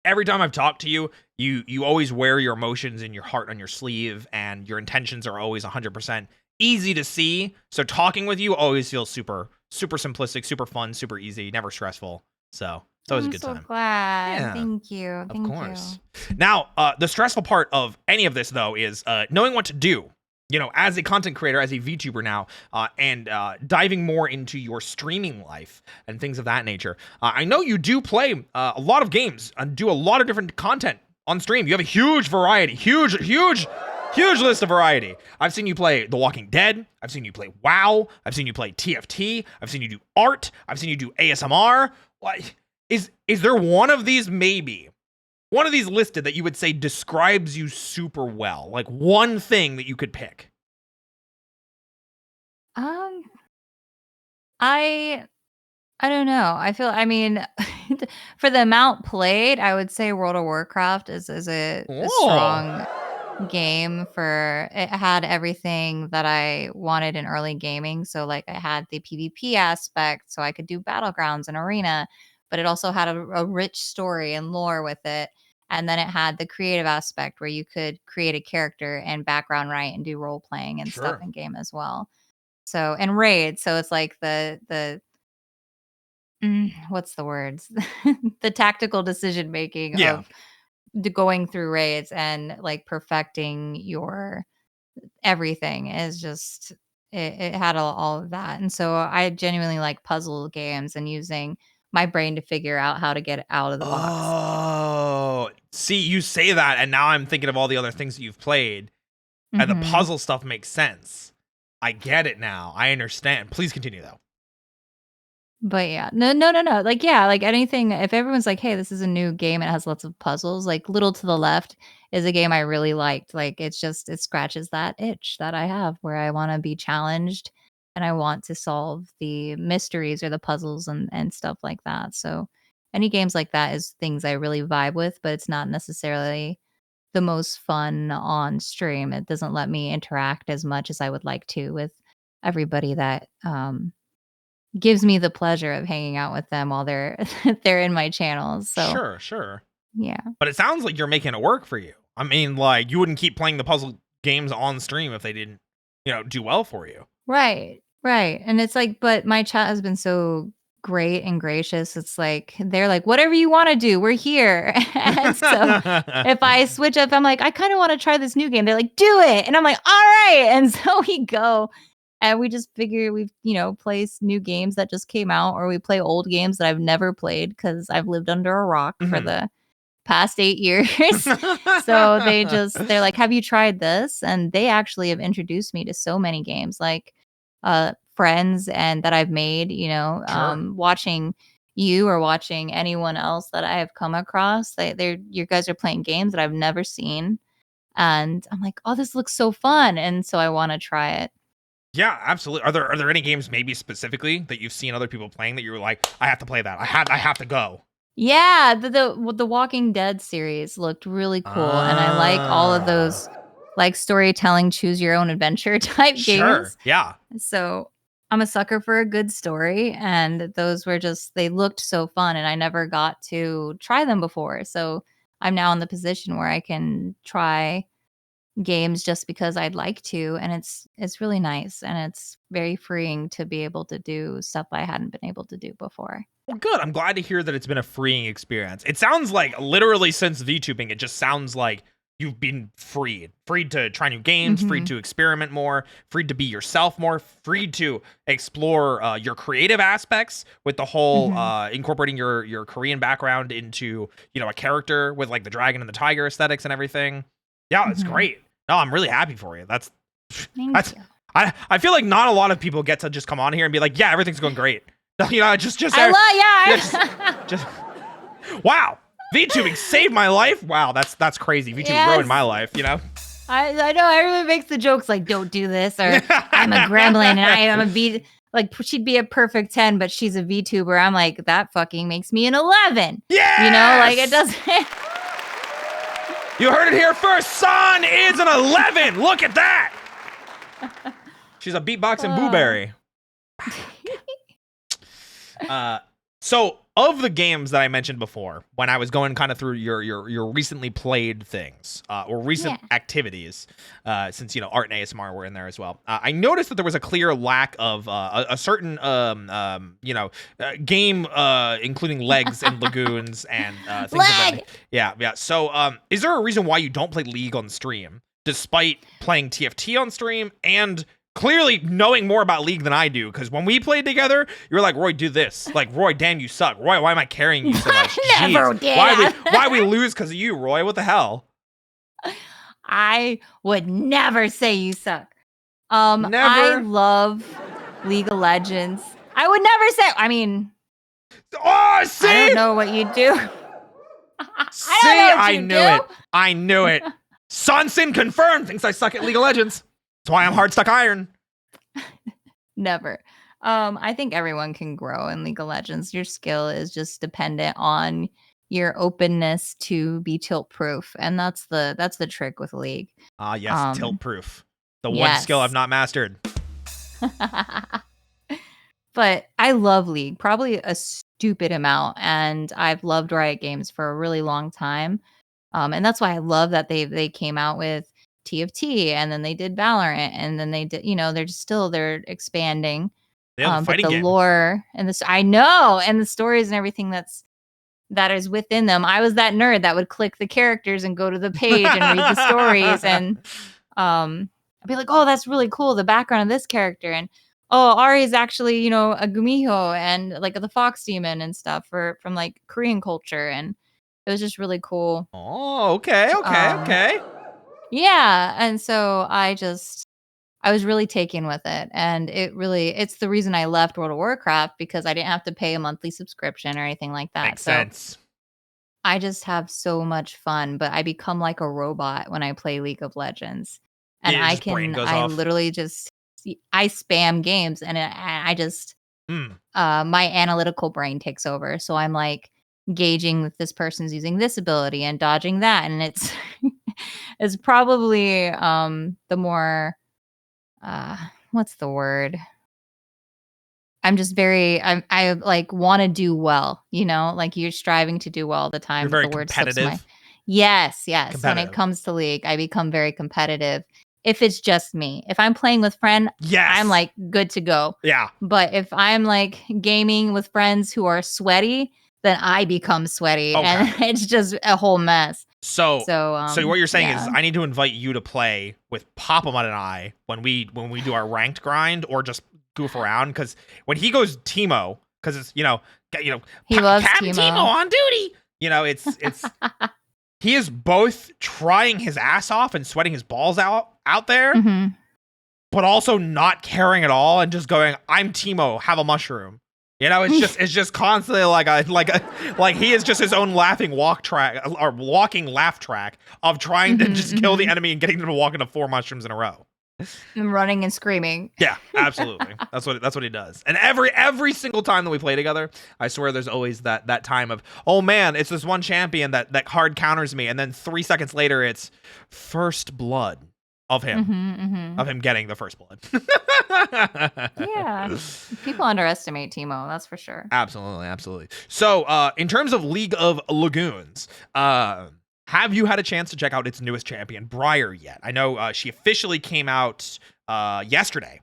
Every time I've talked to you, you always wear your emotions and your heart on your sleeve, and your intentions are always 100% easy to see. So talking with you always feels super, super simplistic, super fun, super easy, never stressful. So it's always a good time. I'm so glad. Yeah, thank you. Of course. Now, the stressful part of any of this, though, is knowing what to do. As a content creator, as a VTuber now, and diving more into your streaming life and things of that nature. I know you do play a lot of games and do a lot of different content on stream. You have a huge variety, huge list of variety. I've seen you play The Walking Dead. I've seen you play WoW. I've seen you play TFT. I've seen you do art. I've seen you do ASMR. Is there one of these maybe? One of these listed that you would say describes you super well, like one thing that you could pick. I don't know. For the amount played, I would say World of Warcraft is a strong game. It had everything that I wanted in early gaming. So like I had the PvP aspect, so I could do battlegrounds and arena, but it also had a rich story and lore with it. And then it had the creative aspect where you could create a character and background write and do role playing and stuff in game as well. So, and raids. So it's like the what's the words? The tactical decision making of going through raids and like perfecting your everything is just, it had all of that. And so I genuinely like puzzle games and using my brain to figure out how to get out of the box. Oh, see, you say that, and now I'm thinking of all the other things that you've played, and the puzzle stuff makes sense. I get it now. I understand. Please continue, though. But yeah, no. Like, yeah, like anything, if everyone's like, hey, this is a new game and it has lots of puzzles, like Little to the Left is a game I really liked. Like, it scratches that itch that I have where I want to be challenged and I want to solve the mysteries or the puzzles and stuff like that. So any games like that is things I really vibe with, but it's not necessarily the most fun on stream. It doesn't let me interact as much as I would like to with everybody that gives me the pleasure of hanging out with them while they're in my channels. So Sure. Yeah. But it sounds like you're making it work for you. I mean, like, you wouldn't keep playing the puzzle games on stream if they didn't, do well for you. Right. And it's like, but my chat has been so great and gracious. It's like, they're like, whatever you want to do, we're here. And so if I switch up, I'm like, I kind of want to try this new game. They're like, do it. And I'm like, all right. And so we go. And we just figure we, play new games that just came out, or we play old games that I've never played because I've lived under a rock for the past 8 years. So they're like, have you tried this? And they actually have introduced me to so many games, like friends and that I've made, watching you or watching anyone else that I have come across. You guys are playing games that I've never seen. And I'm like, oh, this looks so fun. And so I want to try it. Yeah, absolutely. Are there any games maybe specifically that you've seen other people playing that you were like, I have to play that. I have to go. Yeah, the Walking Dead series looked really cool, and I like all of those like storytelling, choose your own adventure type games. Yeah. So I'm a sucker for a good story, and those were they looked so fun, and I never got to try them before. So I'm now in the position where I can try games just because I'd like to, and it's really nice, and it's very freeing to be able to do stuff I hadn't been able to do before. Well, good. I'm glad to hear that it's been a freeing experience. It sounds like literally since VTubing, it just sounds like you've been freed to try new games, freed to experiment more, freed to be yourself more, freed to explore your creative aspects with the whole incorporating your Korean background into, a character with like the dragon and the tiger aesthetics and everything. Yeah, it's great. No, I'm really happy for you. That's Thank you. I feel like not a lot of people get to just come on here and be like, yeah, everything's going great. Just wow. VTubing saved my life. Wow, that's crazy. VTubing ruined my life, I know everyone makes the jokes like, don't do this, or I'm a gremlin and I am a V, like she'd be a perfect 10, but she's a VTuber. I'm like, that fucking makes me an 11. Yeah. Like it doesn't. You heard it here first. San is an 11. Look at that. She's a beatboxing blueberry. So of the games that I mentioned before, when I was going kind of through your recently played things or recent activities, since Art and ASMR were in there as well, I noticed that there was a clear lack of a certain game including legs and lagoons and things like that. Yeah. So is there a reason why you don't play League on stream, despite playing TFT on stream and clearly knowing more about League than I do? Because when we played together, you were like, Roy, do this. Like, Roy, damn, you suck. Roy, why am I carrying you so much? Never did. Why we lose because of you, Roy? What the hell? I would never say you suck. Never. I love League of Legends. I would never say. I mean, see, I don't know what you do. I knew it. Sansin confirmed thinks I suck at League of Legends. That's why I'm hard stuck iron. Never. I think everyone can grow in League of Legends. Your skill is just dependent on your openness to be tilt proof, and that's the trick with League. Yes, tilt proof. The one skill I've not mastered. But I love League, probably a stupid amount, and I've loved Riot Games for a really long time. And that's why I love that they came out with TFT, and then they did Valorant, and then they did, they're expanding. But the game. lore and I know, and the stories and everything that is within them. I was that nerd that would click the characters and go to the page and read the stories, and I'd be like, oh, that's really cool, the background of this character, and oh, Ari is actually, a Gumiho and like the Fox Demon and stuff from like Korean culture, and it was just really cool. Oh, okay. Yeah, and so I was really taken with it, and it's the reason I left World of Warcraft, because I didn't have to pay a monthly subscription or anything like that. Makes sense. I just have so much fun, but I become like a robot when I play League of Legends, and literally just I spam games, and my analytical brain takes over. So I'm like gauging if this person's using this ability and dodging that, and it's probably the more what's the word? I'm just I like want to do well, like you're striving to do well all the time. You're very competitive. Yes. When it comes to League, I become very competitive. If it's just me, if I'm playing with friend, I'm like good to go. Yeah. But if I'm like gaming with friends who are sweaty, then I become sweaty, and it's just a whole mess. So So so what you're saying is yeah. I need to invite you to play with Papamon and I when we do our ranked grind or just goof around, because when he goes Teemo, because it's He loves Captain Teemo Teemo. on duty. It's he is both trying his ass off and sweating his balls out there, hmm but also not caring at all and just going, I'm Teemo, have a mushroom. It's just constantly like he is just his own laughing walking laugh track of trying to just kill the enemy and getting them to walk into 4 mushrooms in a row. And running and screaming. Yeah, absolutely. That's what he does. And every single time that we play together, I swear there's always that time of, oh man, it's this one champion that hard counters me, and then 3 seconds later it's first blood of him. Of him getting the first blood. Yeah. People underestimate Teemo, that's for sure. Absolutely. So, in terms of League of Lagoons, have you had a chance to check out its newest champion, Briar, yet? I know she officially came out yesterday.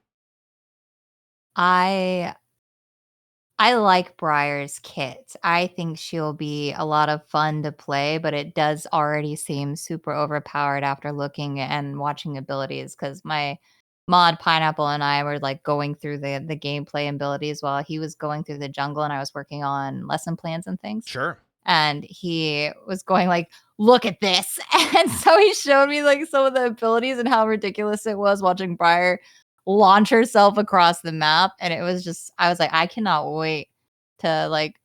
I like Briar's kit. I think she'll be a lot of fun to play, but it does already seem super overpowered after looking and watching abilities, because my mod Pineapple and I were like going through the gameplay abilities while he was going through the jungle and I was working on lesson plans and things. Sure. And he was going like, look at this. And so he showed me like some of the abilities and how ridiculous it was watching Briar launch herself across the map. And it was just, I was like, I cannot wait to like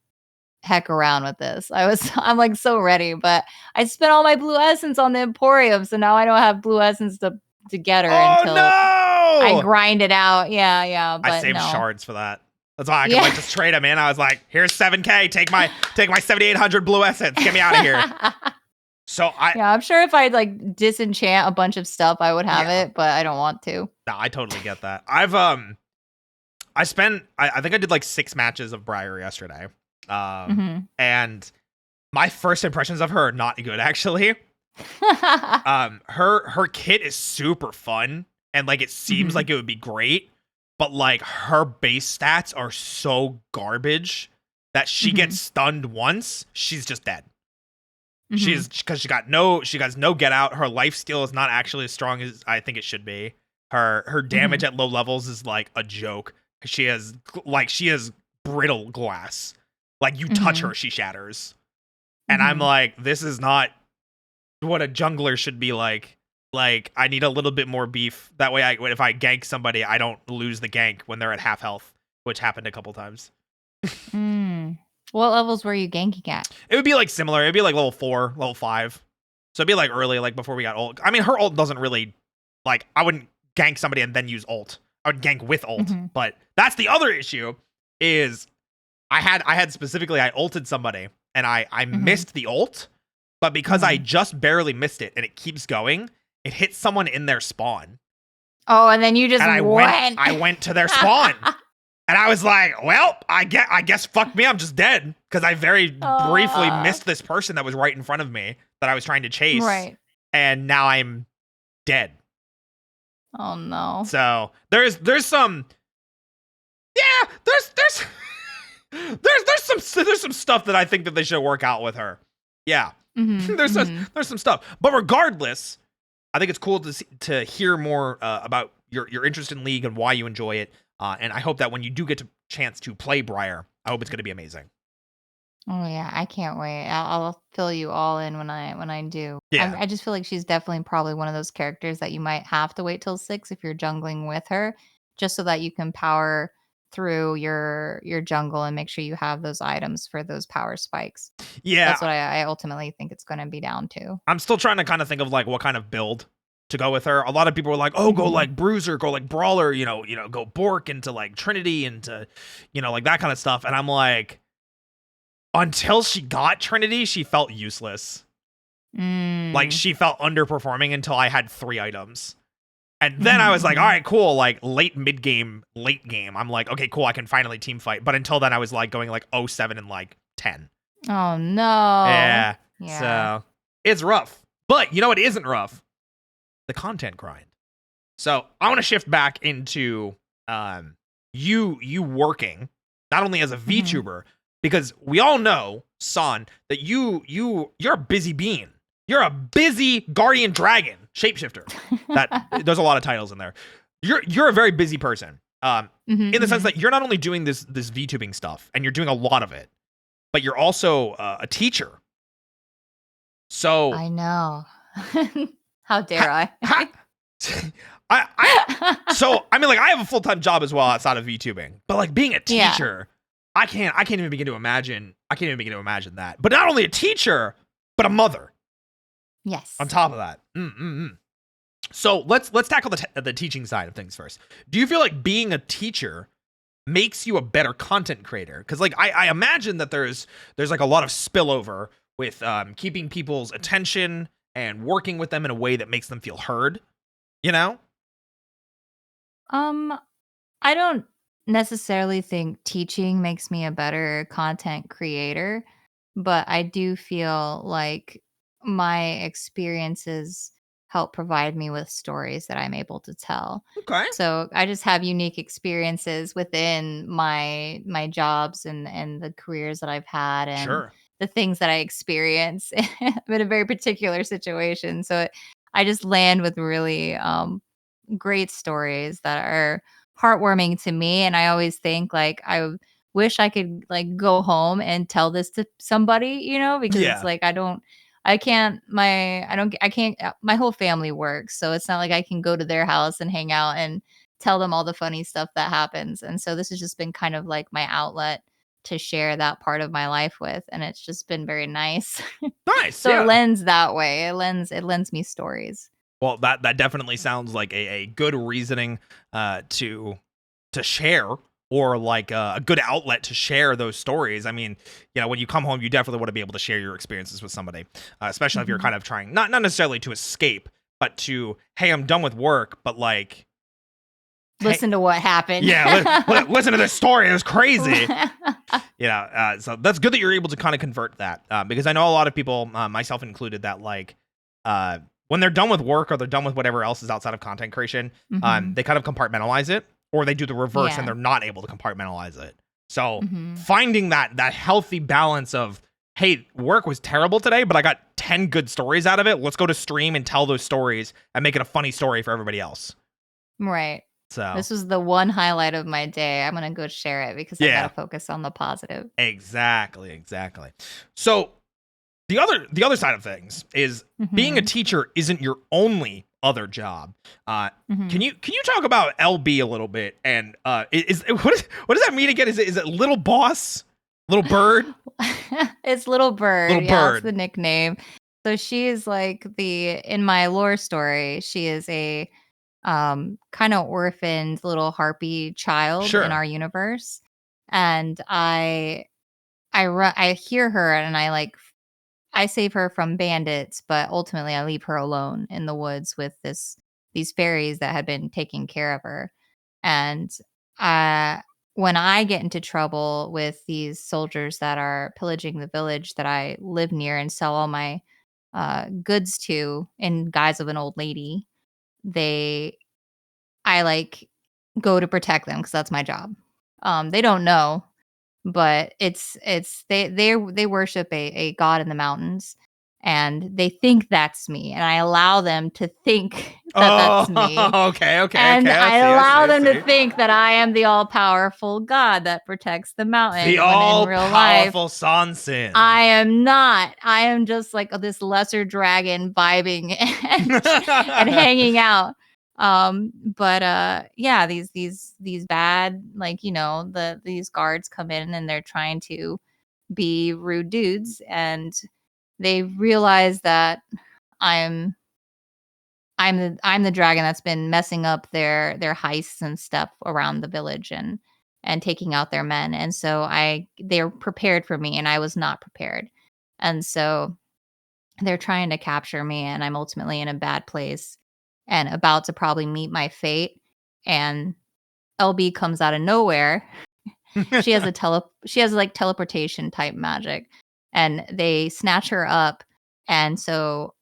heck around with this. I'm like so ready, but I spent all my blue essence on the Emporium. So now I don't have blue essence to get her until I grind it out. Yeah. But I saved shards for that. That's why I can just trade them in. I was like, here's 7K. Take my 7,800 blue essence. Get me out of here. So I'm sure if I'd like disenchant a bunch of stuff, I would have it, but I don't want to. No, I totally get that. I think I did like 6 matches of Briar yesterday. And my first impressions of her are not good, actually. Her kit is super fun and like it seems like it would be great, but like her base stats are so garbage that she gets stunned once, she's just dead. Because she got no get out. Her life steal is not actually as strong as I think it should be. Her damage at low levels is like a joke. She has brittle glass. Like you touch her, she shatters. And I'm like, this is not what a jungler should be like. Like I need a little bit more beef. That way, if I gank somebody, I don't lose the gank when they're at half health, which happened a couple times. What levels were you ganking at? It would be like similar. It'd be like level 4, level 5. So it'd be like early, like before we got ult. I mean, her ult doesn't really, like, I wouldn't gank somebody and then use ult. I would gank with ult. But that's the other issue is I had specifically, I ulted somebody and I missed the ult, but because I just barely missed it and it keeps going, it hits someone in their spawn. Oh, and then you just I went to their spawn. And I was like, well, I guess fuck me, I'm just dead. Because I very briefly missed this person that was right in front of me that I was trying to chase. Right. And now I'm dead. Oh no. So there's some there's some stuff that I think that they should work out with her. Yeah. There's some stuff. But regardless, I think it's cool to hear more about your interest in League and why you enjoy it. And I hope that when you do get a chance to play Briar, I hope it's going to be amazing. Oh yeah, I can't wait. I'll fill you all in when I do. Yeah. I just feel like she's definitely probably one of those characters that you might have to wait till 6 if you're jungling with her, just so that you can power through your jungle and make sure you have those items for those power spikes. Yeah. That's what I ultimately think it's going to be down to. I'm still trying to kind of think of like what kind of build to go with her. A lot of people were like, oh, go like Bruiser, go like Brawler, go Bork into like Trinity into, like that kind of stuff. And I'm like, until she got Trinity, she felt useless. Like she felt underperforming until I had 3 items. And then I was like, all right, cool. Like late game, I'm like, okay, cool. I can finally team fight. But until then I was like going like 07 and like 10. Oh no. Yeah. So it's rough, but it isn't rough. The content grind. So I want to shift back into you working not only as a VTuber, because we all know, San, that you're a busy bean. You're a busy guardian dragon shapeshifter. There's a lot of titles in there. You're a very busy person. In the sense that you're not only doing this VTubing stuff, and you're doing a lot of it, but you're also a teacher. So I know. How dare I? So I mean, like, I have a full-time job as well outside of VTubing, but like being a teacher, I can't even begin to imagine. I can't even begin to imagine that. But not only a teacher, but a mother. Yes. On top of that. So let's tackle the teaching side of things first. Do you feel like being a teacher makes you a better content creator? Because like I imagine that there's like a lot of spillover with keeping people's attention and working with them in a way that makes them feel heard. You know? I don't necessarily think teaching makes me a better content creator, but I do feel like my experiences help provide me with stories that I'm able to tell. Okay. So I just have unique experiences within my jobs and the careers that I've had and Sure. the things that I experience in a very particular situation. So I just land with really great stories that are heartwarming to me, and I always think like wish I could like go home and tell this to somebody, because it's like I can't my whole family works, so it's not like I can go to their house and hang out and tell them all the funny stuff that happens. And so this has just been kind of like my outlet to share that part of my life with, and it's just been very nice. Nice. So it lends that way. It lends me stories. Well, that definitely sounds like a good reasoning to share, or like a good outlet to share those stories. I mean, when you come home, you definitely want to be able to share your experiences with somebody, especially if you're kind of trying not necessarily to escape, but to, hey, I'm done with work, but like listen to what happened. Yeah, listen to this story. It was crazy. So that's good that you're able to kind of convert that, because I know a lot of people, myself included, that like when they're done with work or they're done with whatever else is outside of content creation, they kind of compartmentalize it, or they do the reverse and they're not able to compartmentalize it. So finding that healthy balance of, hey, work was terrible today, but I got 10 good stories out of it. Let's go to stream and tell those stories and make it a funny story for everybody else. Right. So this was the one highlight of my day. I'm going to go share it because I got to focus on the positive. Exactly. So the other side of things is being a teacher isn't your only other job. Can you talk about LB a little bit? And what does that mean again? Is it little boss, little bird? It's little bird. Little bird. That's the nickname. So she is like in my lore story, she is a kind of orphaned little harpy child in our universe, and I hear her and I save her from bandits, but ultimately I leave her alone in the woods with these fairies that had been taking care of her. And when I get into trouble with these soldiers that are pillaging the village that I live near and sell all my goods to in guise of an old lady, I like go to protect them because that's my job. They don't know, but they worship a god in the mountains, and they think that's me, and I allow them to think that's me. Okay. And I allow them to think that I am the all-powerful god that protects the mountain. The all-powerful Sansin. I am not. I am just like this lesser dragon vibing and hanging out. These bad, these guards come in and they're trying to be rude dudes, and they realize that I'm the dragon that's been messing up their heists and stuff around the village and taking out their men. And so they're prepared for me, and I was not prepared. And so they're trying to capture me, and I'm ultimately in a bad place and about to probably meet my fate. And LB comes out of nowhere. She has teleportation type magic, and they snatch her up. And so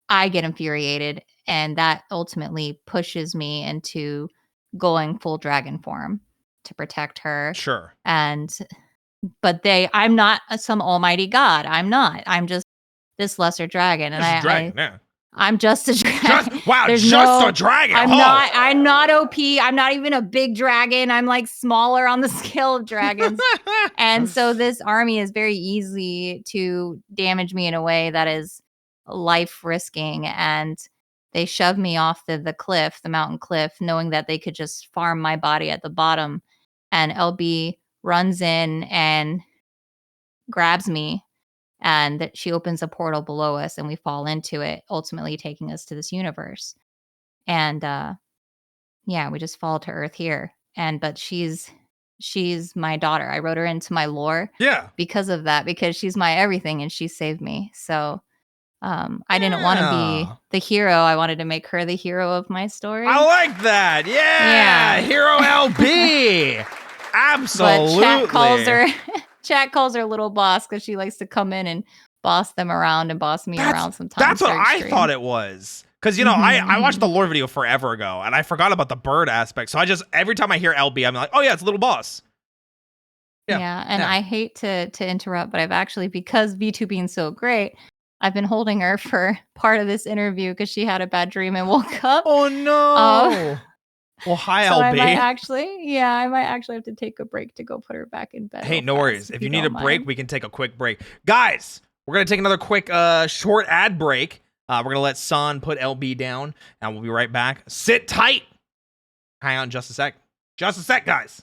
I get infuriated, and that ultimately pushes me into going full dragon form to protect her. Sure. But I'm not some almighty god. I'm not. I'm just this lesser dragon, and Just a dragon, yeah. I'm just a dragon. Wow, There's just a dragon. I'm not OP. I'm not even a big dragon. I'm like smaller on the scale of dragons. And so this army is very easy to damage me in a way that is life risking. And they shove me off the cliff, the mountain cliff, knowing that they could just farm my body at the bottom. And LB runs in and grabs me, and she opens a portal below us and we fall into it, ultimately taking us to this universe. And yeah, we just fall to earth here. But she's my daughter. I wrote her into my lore because of that, because she's my everything and she saved me. So I didn't want to be the hero. I wanted to make her the hero of my story. I like that. Yeah. Hero LB. Absolutely. But Chat calls her little boss because she likes to come in and boss them around and boss me around sometimes. That's what I thought it was. Because, you know, I watched the lore video forever ago, and I forgot about the bird aspect. So every time I hear LB, I'm like, oh, yeah, it's a little boss. Yeah, and I hate to interrupt, but I've actually, because V2 being so great, I've been holding her for part of this interview because she had a bad dream and woke up. Oh, no. Well, hi, so LB. I might actually have to take a break to go put her back in bed. Hey, no worries. If you need a break, we can take a quick break. Guys, we're going to take another quick short ad break. We're going to let San put LB down, and we'll be right back. Sit tight. Hang on just a sec. Just a sec, guys.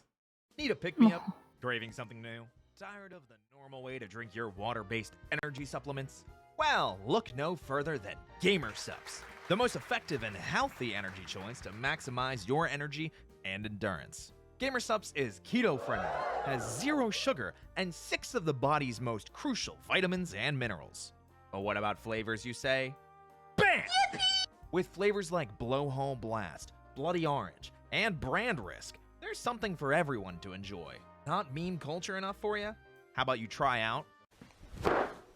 Need a pick-me-up? Craving something new? Tired of the normal way to drink your water-based energy supplements? Well, look no further than GamerSupps, the most effective and healthy energy choice to maximize your energy and endurance. GamerSupps is keto-friendly, has 0 sugar, and 6 of the body's most crucial vitamins and minerals. But what about flavors, you say? Bam! With flavors like Blowhole Blast, Bloody Orange, and Brand Risk, there's something for everyone to enjoy. Not meme culture enough for you? How about you try out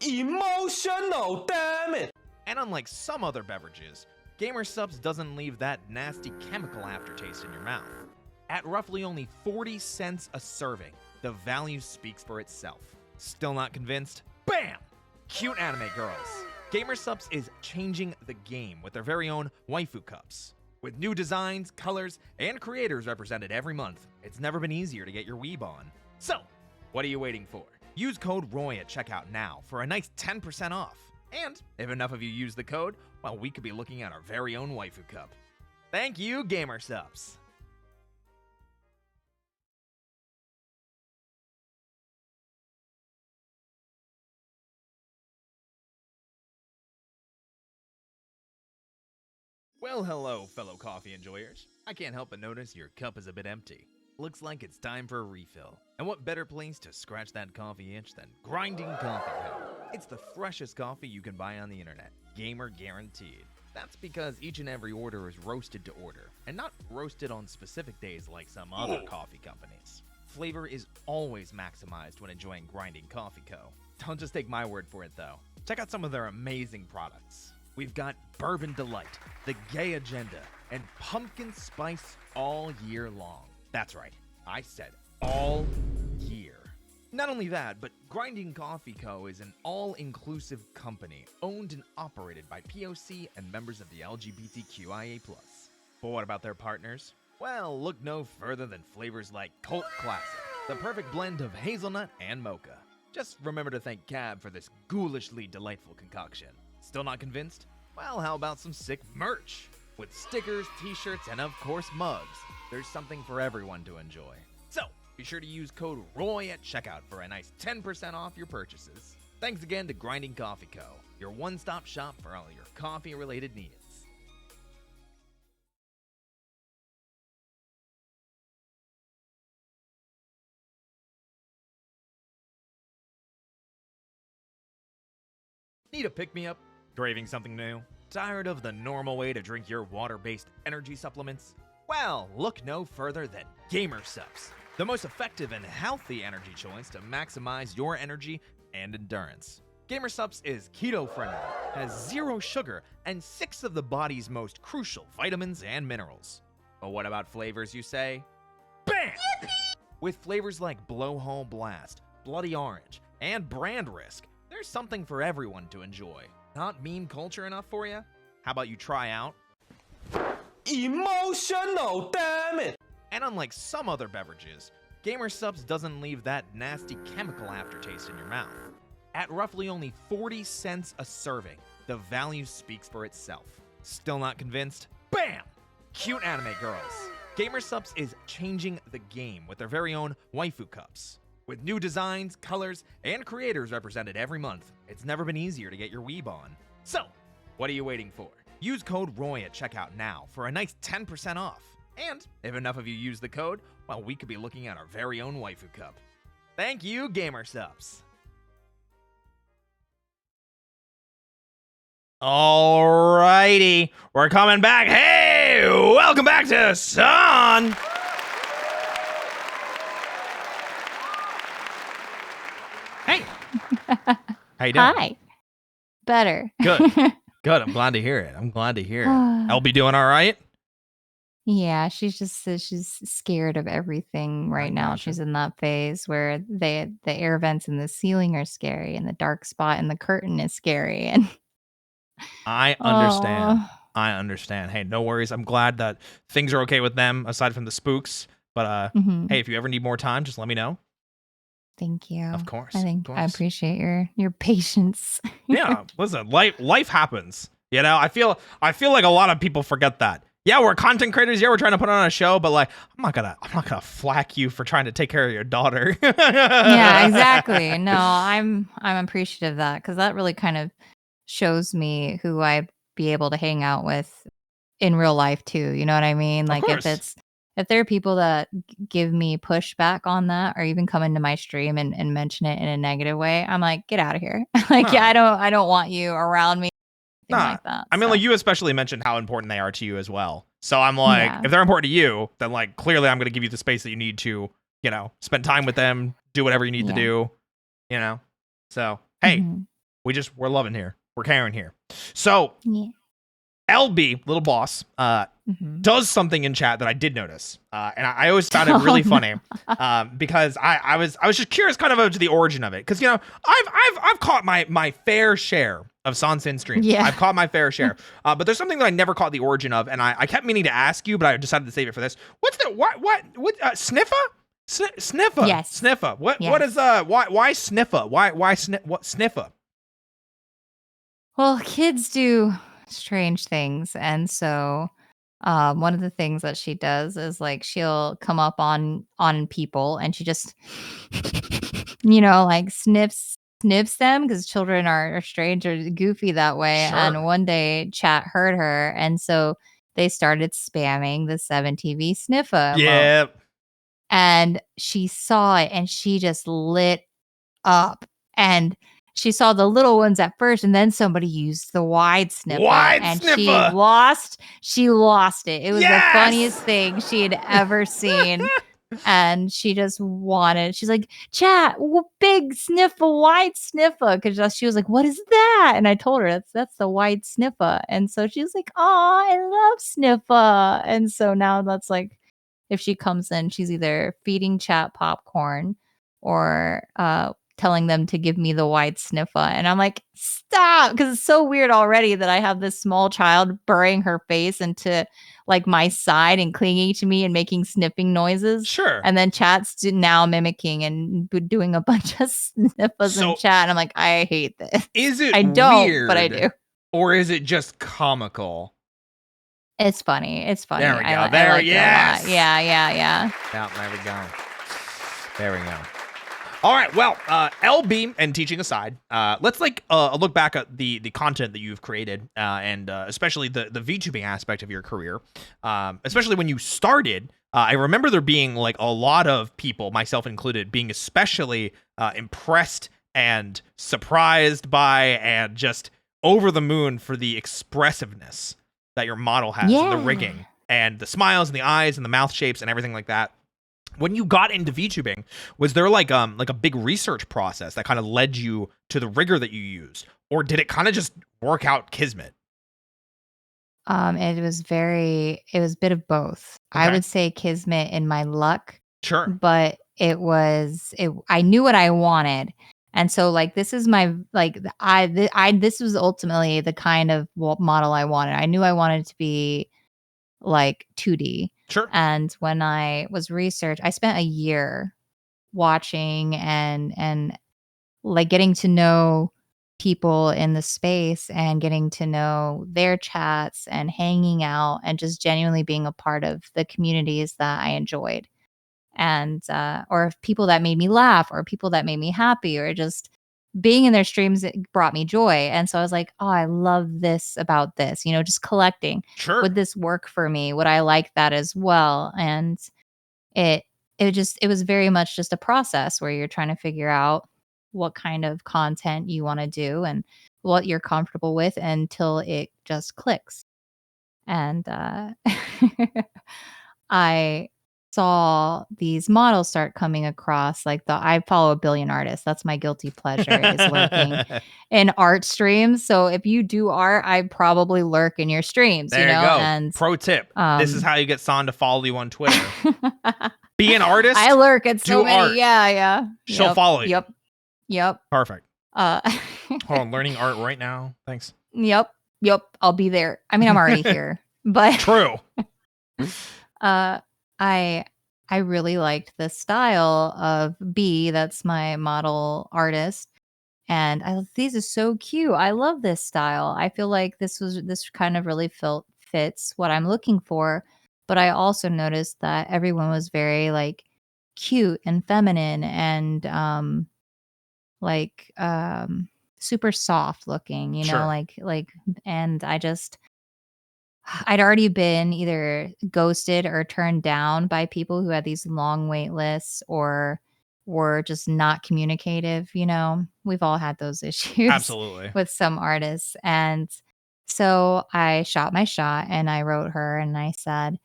Emotional, damn it! And unlike some other beverages, GamerSupps doesn't leave that nasty chemical aftertaste in your mouth. At roughly only 40 cents a serving, the value speaks for itself. Still not convinced? Bam! Cute anime girls. GamerSupps is changing the game with their very own waifu cups. With new designs, colors, and creators represented every month, it's never been easier to get your weeb on. So, what are you waiting for? Use code ROY at checkout now for a nice 10% off. And if enough of you use the code, well, we could be looking at our very own waifu cup. Thank you, GamerSupps. Well, hello, fellow coffee enjoyers. I can't help but notice your cup is a bit empty. Looks like it's time for a refill. And what better place to scratch that coffee itch than Grinding Coffee Co. It's the freshest coffee you can buy on the internet. Gamer guaranteed. That's because each and every order is roasted to order, and not roasted on specific days like some other coffee companies. Flavor is always maximized when enjoying Grinding Coffee Co. Don't just take my word for it though. Check out some of their amazing products. We've got Bourbon Delight, the Gay Agenda, and Pumpkin Spice all year long. That's right, I said all year. Not only that, but Grinding Coffee Co. is an all-inclusive company owned and operated by POC and members of the LGBTQIA+. But what about their partners? Well, look no further than flavors like Cult Classic, the perfect blend of hazelnut and mocha. Just remember to thank Cab for this ghoulishly delightful concoction. Still not convinced? Well, how about some sick merch? With stickers, t-shirts, and of course mugs, there's something for everyone to enjoy. So, be sure to use code ROY at checkout for a nice 10% off your purchases. Thanks again to Grinding Coffee Co., your one-stop shop for all your coffee-related needs. Need a pick-me-up? Craving something new? Tired of the normal way to drink your water-based energy supplements? Well, look no further than GamerSupps, the most effective and healthy energy choice to maximize your energy and endurance. GamerSupps is keto-friendly, has 0 sugar, and 6 of the body's most crucial vitamins and minerals. But what about flavors, you say? Bam! With flavors like Blowhole Blast, Bloody Orange, and Brand Risk, There's something for everyone to enjoy. Not meme culture enough for you? How about you try out? Emotional, damn it! And unlike some other beverages, GamerSupps doesn't leave that nasty chemical aftertaste in your mouth. At roughly only 40 cents a serving, the value speaks for itself. Still not convinced? Bam! Cute anime girls. GamerSupps is changing the game with their very own waifu cups. With new designs, colors, and creators represented every month, it's never been easier to get your weeb on. So, what are you waiting for? Use code ROY at checkout now for a nice 10% off. And if enough of you use the code, well, we could be looking at our very own waifu cup. Thank you, GamerSupps. Alrighty, we're coming back. Hey, welcome back to San. Hey, how you doing? Hi. Better. Good. Good. I'm glad to hear it. LB doing all right? Yeah, she's scared of everything right now. gotcha. She's in that phase where the air vents in the ceiling are scary and the dark spot in the curtain is scary. And I understand. oh, I understand. Hey, no worries. I'm glad that things are okay with them aside from the spooks. But mhm. hey, if you ever need more time, just let me know. Thank you. Of course. I think of I course. appreciate your patience. Yeah, listen, life happens. You know, I feel like a lot of people forget that. Yeah, we're content creators. Yeah, we're trying to put on a show, but like, I'm not gonna flack you for trying to take care of your daughter. Yeah, exactly. No, I'm appreciative of that because that really kind of shows me who I'd be able to hang out with in real life too. You know what I mean? Of Like course. if there are people that give me pushback on that or even come into my stream and mention it in a negative way, I'm like, get out of here. Like, No. yeah, I don't want you around me. Nah, Like that. I mean, so. like you especially mentioned how important they are to you as well. So I'm like, Yeah. if they're important to you, then like clearly I'm gonna give you the space that you need to, you know, spend time with them, do whatever you need to Yeah. do, you know. So hey, Mhm. we're loving here, we're caring here. So Yeah. LB, little boss, Mhm. does something in chat that I did notice, and I always found it really Oh, funny, because I was just curious, kind of to the origin of it, because you know I've caught my fair share of Sansin streams. Yeah. I've caught my fair share, but there's something that I never caught the origin of, and I kept meaning to ask you, but I decided to save it for this. What's the what sniffa? Sniffa? Yes. Sniffa. What Yes. is why sniffa? What sniffa? Well, kids do strange things, and so one of the things that she does is like she'll come up on people and she just like sniffs them because children are strange or goofy that way. Sure. And one day chat heard her, and so they started spamming the 7TV sniffa emote. Yeah. And she saw it and she just lit up. And she saw the little ones at first, and then somebody used the wide sniffer. Wide and sniffer! she lost it. It was Yes! the funniest thing she had ever seen. And she just she's like, chat, big sniffer, wide sniffer. Because she was like, what is that? And I told her that's the wide sniffer. And so she was like, oh, I love sniffer. And so now that's like, if she comes in, she's either feeding chat popcorn or telling them to give me the wide sniffer. And I'm like, stop, because it's so weird already that I have this small child burying her face into like my side and clinging to me and making sniffing noises. Sure. And then chat's now mimicking and doing a bunch of sniffers in chat. And I'm like, I hate this. Is it I don't, weird, but I do. or is it just comical? It's funny. It's funny. There we go. I like There, it a yes. lot. Yeah. Yeah, there we go. There we go. All right, well, LB and teaching aside, let's like look back at the content that you've created, and especially the VTubing aspect of your career. Especially when you started, I remember there being like a lot of people, myself included, being especially impressed and surprised by and just over the moon for the expressiveness that your model has, and the rigging and the smiles and the eyes and the mouth shapes and everything like that. When you got into VTubing, was there like a big research process that kind of led you to the rigor that you used, or did it kind of just work out kismet? It was a bit of both. Okay. I would say kismet in my luck. Sure. But I knew what I wanted. And so like this is my like I this was ultimately the kind of model I wanted. I knew I wanted to be like 2D. Sure. And when I was research, I spent a year watching and like getting to know people in the space and getting to know their chats and hanging out and just genuinely being a part of the communities that I enjoyed. And or people that made me laugh or people that made me happy or just being in their streams, it brought me joy. And so I was like, oh, I love this about this, just collecting. Sure. Would this work for me? Would I like that as well? And it it was very much just a process where you're trying to figure out what kind of content you want to do and what you're comfortable with until it just clicks. And I saw these models start coming across I follow a billion artists. That's my guilty pleasure is lurking in art streams. So if you do art, I probably lurk in your streams, There you go. And pro tip. This is how you get San to follow you on Twitter. Be an artist. I lurk at so many. art. Yeah. She'll follow you. Yep. Perfect. Hold on, learning art right now. Thanks. Yep. I'll be there. I mean, I'm already here, but true. I really liked the style of B. That's my model artist, and these are so cute. I love this style. I feel like this kind of really fits what I'm looking for. But I also noticed that everyone was very like cute and feminine and super soft looking, Sure. like and I'd already been either ghosted or turned down by people who had these long wait lists or were just not communicative. We've all had those issues Absolutely. with some artists. And so I shot my shot and I wrote her and I said,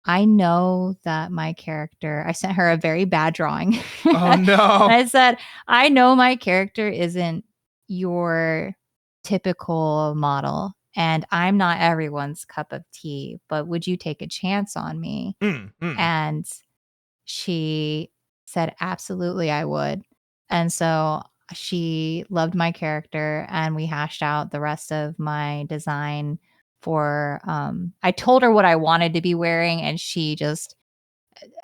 I know that my character, I sent her a very bad drawing. Oh, no. I said, I know my character isn't your typical model. And I'm not everyone's cup of tea, but would you take a chance on me? And she said, absolutely, I would. And so she loved my character and we hashed out the rest of my design for, I told her what I wanted to be wearing and she just,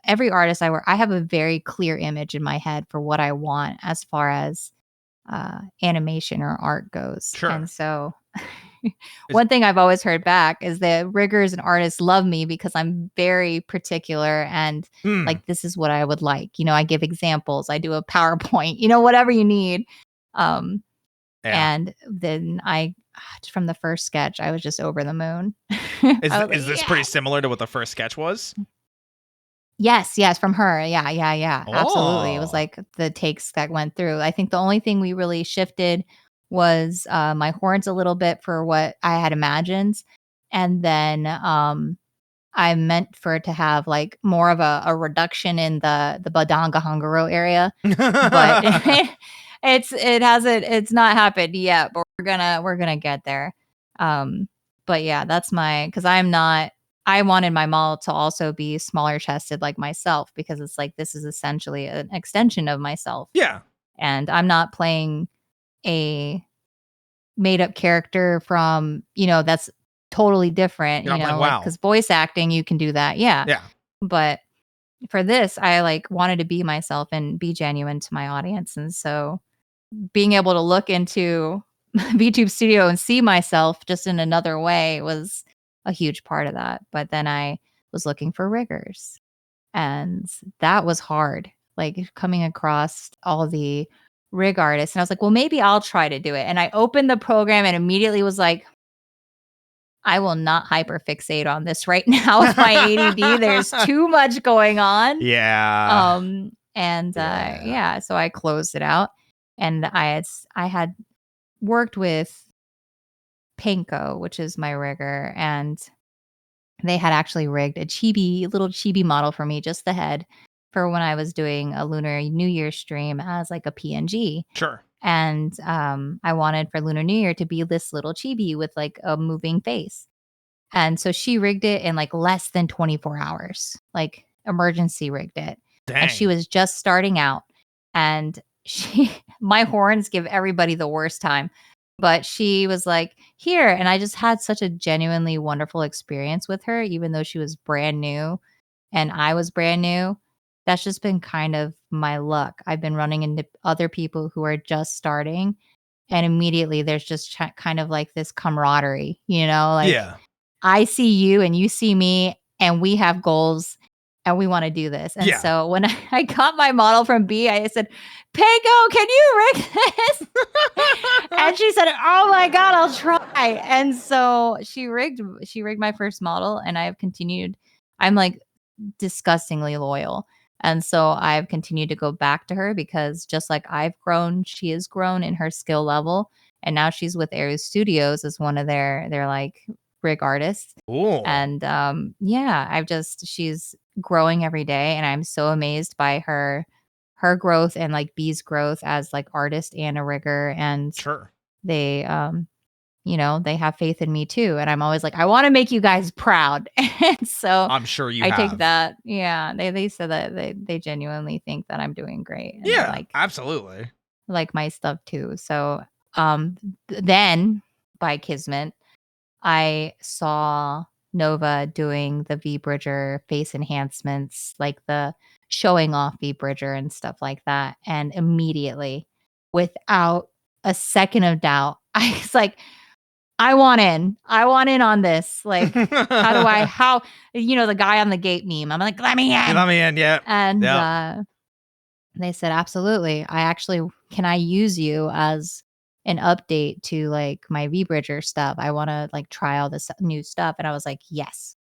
every artist I work, I have a very clear image in my head for what I want as far as animation or art goes. Sure. And so one thing I've always heard back is that riggers and artists love me because I'm very particular and like, this is what I would like. I give examples. I do a PowerPoint, whatever you need. And then from the first sketch, I was just over the moon. Is this pretty similar to what the first sketch was? Yes, from her. Yeah. Absolutely. It was like the takes that went through. I think the only thing we really shifted was my horns a little bit for what I had imagined. And then I meant for it to have like more of a reduction in the Badanga Hangaro area. But it's not happened yet, but we're gonna get there. But yeah, that's because I wanted my model to also be smaller chested like myself because it's like this is essentially an extension of myself. Yeah. And I'm not playing a made up character from, that's totally different, because voice acting, you can do that. Yeah. But for this, I wanted to be myself and be genuine to my audience. And so being able to look into VTube Studio and see myself just in another way was a huge part of that. But then I was looking for riggers and that was hard, like coming across all the rig artists. And I was like, well, maybe I'll try to do it. And I opened the program and immediately was like, I will not hyperfixate on this right now with my ADD. There's too much going on. Yeah. So I closed it out and I had worked with Panko, which is my rigger, and they had actually rigged a little chibi model for me, just the head, for when I was doing a Lunar New Year stream as like a PNG. Sure. And I wanted for Lunar New Year to be this little chibi with like a moving face. And so she rigged it in like less than 24 hours, like emergency rigged it. Dang. And she was just starting out. And my horns give everybody the worst time. But she was like, "Here." And I just had such a genuinely wonderful experience with her, even though she was brand new and I was brand new. That's just been kind of my luck. I've been running into other people who are just starting, and immediately there's just kind of like this camaraderie, like Yeah. I see you and you see me, and we have goals and we want to do this. And Yeah. so when I got my model from B, I said, "Pego, can you rig this?" And she said, "Oh my God, I'll try." And so she rigged my first model, and I have continued. I'm like disgustingly loyal. And so I've continued to go back to her because just like I've grown, she has grown in her skill level. And now she's with Aries Studios as one of their like rig artists. Ooh. And yeah, she's growing every day, and I'm so amazed by her growth and like B's growth as like artist and a rigger. And Sure. they they have faith in me too. And I'm always like, I want to make you guys proud. And so I'm sure you I have. take that. Yeah. They said that they genuinely think that I'm doing great. And Yeah, they absolutely. like my stuff too. So then by Kismet, I saw Nova doing the V Bridger face enhancements, like the showing off V Bridger and stuff like that. And immediately, without a second of doubt, I was like, I want in. I want in on this. Like, the guy on the gate meme. I'm like, let me in. Let me in, yeah. And Yep. they said, absolutely. Can I use you as an update to like my V Bridger stuff? I want to like try all this new stuff. And I was like, yes.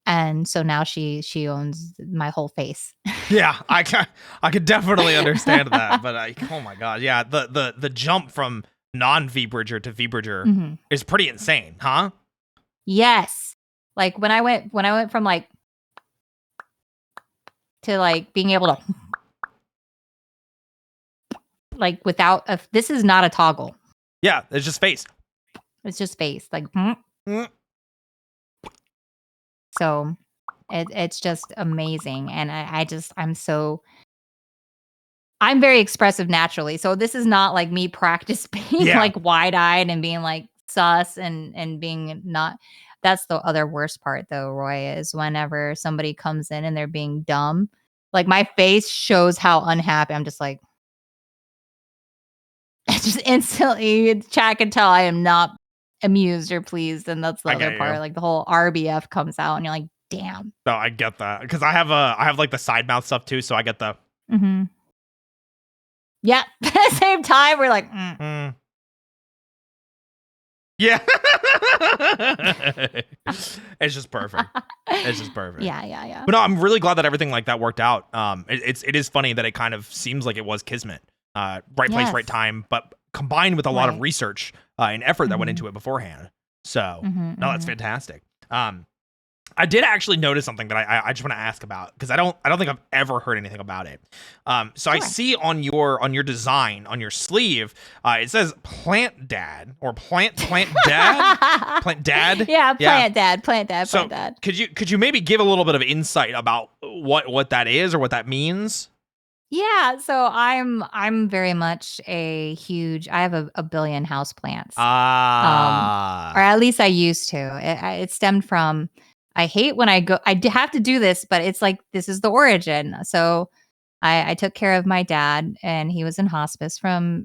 And so now she owns my whole face. Yeah, I could definitely understand that, but oh my God, yeah, the jump from non V Bridger to V Bridger Mhm. is pretty insane, huh? Yes. Like when I went from like to like being able to like this is not a toggle. Yeah, it's just face. It's just face. Like Mm. so it's just amazing. And I'm very expressive naturally. So this is not like me practice being Yeah. like wide-eyed and being like sus and being not. That's the other worst part though, Roy, is whenever somebody comes in and they're being dumb, like my face shows how unhappy. I'm just like just instantly chat can tell I am not amused or pleased. And that's the I other get part. you. Like the whole RBF comes out and you're like, damn. No, I get that because I have like the side mouth stuff too, so I get the. Mm-hmm. Yeah. At the same time, we're like, Yeah. It's just perfect. It's just perfect. Yeah. But no, I'm really glad that everything like that worked out. It is funny that it kind of seems like it was Kismet. Right place, Yes. right time, but combined with a lot of Right. research and effort that went Mhm. into it beforehand. So Mhm, no, that's mhm. fantastic. I did actually notice something that I just want to ask about because I don't think I've ever heard anything about it. So I Sure. see on your design on your sleeve, it says plant dad or plant dad, plant dad. Yeah, plant dad. So could you maybe give a little bit of insight about what that is or what that means? Yeah, so I'm very much I have a billion house plants. Or Ah. at least I used to. It stemmed from I hate when have to do this, but it's like this is the origin. So I took care of my dad, and he was in hospice from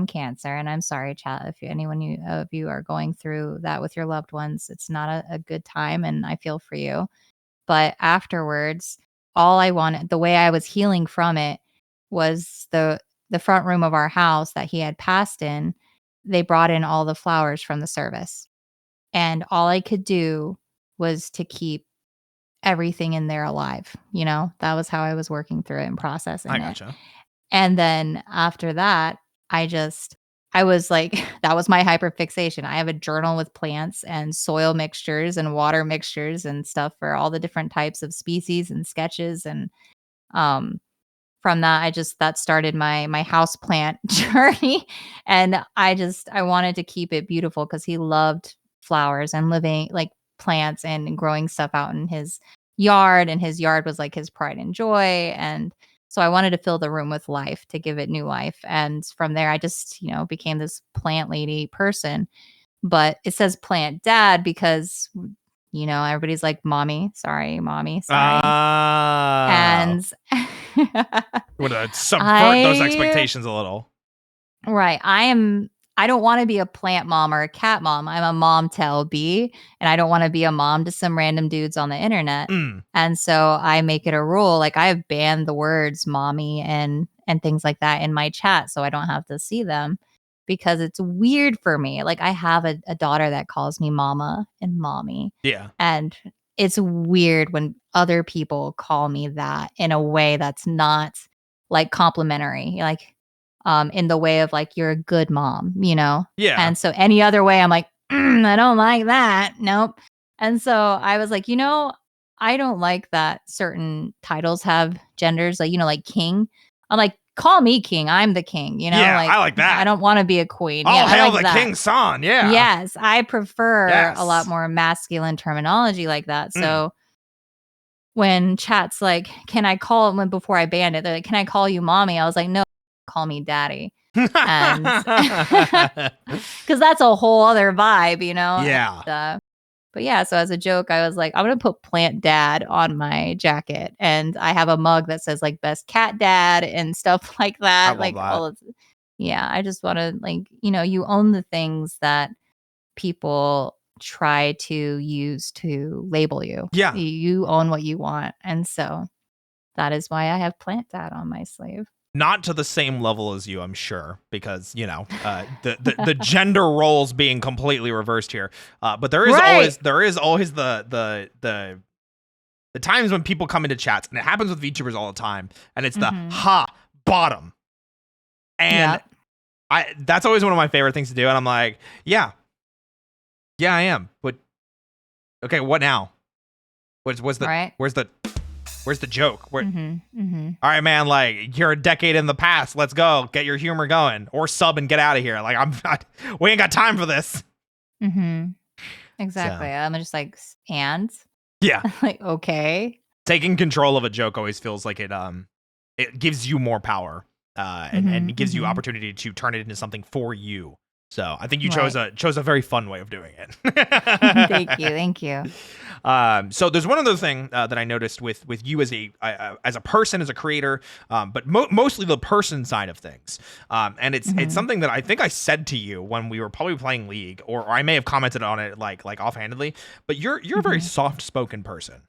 cancer. And I'm sorry, chat, if of you are going through that with your loved ones, it's not a good time, and I feel for you. But afterwards, all I wanted, the way I was healing from it, was the front room of our house that he had passed in. They brought in all the flowers from the service, and all I could do was to keep everything in there alive. That was how I was working through it and processing I it. gotcha. And then after that, I was like, that was my hyperfixation. I have a journal with plants and soil mixtures and water mixtures and stuff for all the different types of species and sketches. And um, from that, that started my house plant journey. And I wanted to keep it beautiful because he loved flowers and living like plants and growing stuff out in his yard. And his yard was like his pride and joy. And So I wanted to fill the room with life, to give it new life. And from there, I just, became this plant lady person. But it says plant dad because, everybody's like, mommy, sorry. And would subvert those I expectations a little. Right. I don't want to be a plant mom or a cat mom. I'm a mom to LB, and I don't want to be a mom to some random dudes on the internet. And so I make it a rule. Like, I have banned the words mommy and things like that in my chat so I don't have to see them, because it's weird for me. Like, I have a daughter that calls me mama and mommy. Yeah. And it's weird when other people call me that in a way that's not like complimentary. Like, in the way of like, you're a good mom, Yeah. And so any other way, I'm like, I don't like that. Nope. And so I was like, I don't like that certain titles have genders, like, like king. I'm like, call me king. I'm the king, Yeah, like, I like that. I don't want to be a queen. I'll hail like the king son. Yeah. Yes. I prefer a lot more masculine terminology like that. So when chat's like, can I call when before I banned it, they're like, can I call you mommy? I was like, no, call me daddy. And because that's a whole other vibe, Yeah. And, but yeah, so as a joke, I was like, I'm gonna put plant dad on my jacket, and I have a mug that says like best cat dad and stuff like that. I love like that. all of, yeah, I just want to, like, you own the things that people try to use to label you. Yeah. You own what you want, and so that is why I have plant dad on my sleeve. Not to the same level as you, I'm sure, because the gender roles being completely reversed here. But there is always the times when people come into chats, and it happens with VTubers all the time, and it's the bottom, and that's always one of my favorite things to do, and I'm like, yeah, I am, but okay, what now? Where's the joke? All right, man, like, you're a decade in the past. Let's go. Get your humor going, or sub and get out of here. Like, we ain't got time for this. Exactly. So. I'm just like, and yeah, like, okay. Taking control of a joke always feels like it gives you more power, and it gives you opportunity to turn it into something for you. So I think you chose a very fun way of doing it. Thank you. So there's one other thing that I noticed with you as a person, as a creator, but mostly the person side of things. And it's something that I think I said to you when we were probably playing League, or I may have commented on it like offhandedly. But you're a very soft spoken person.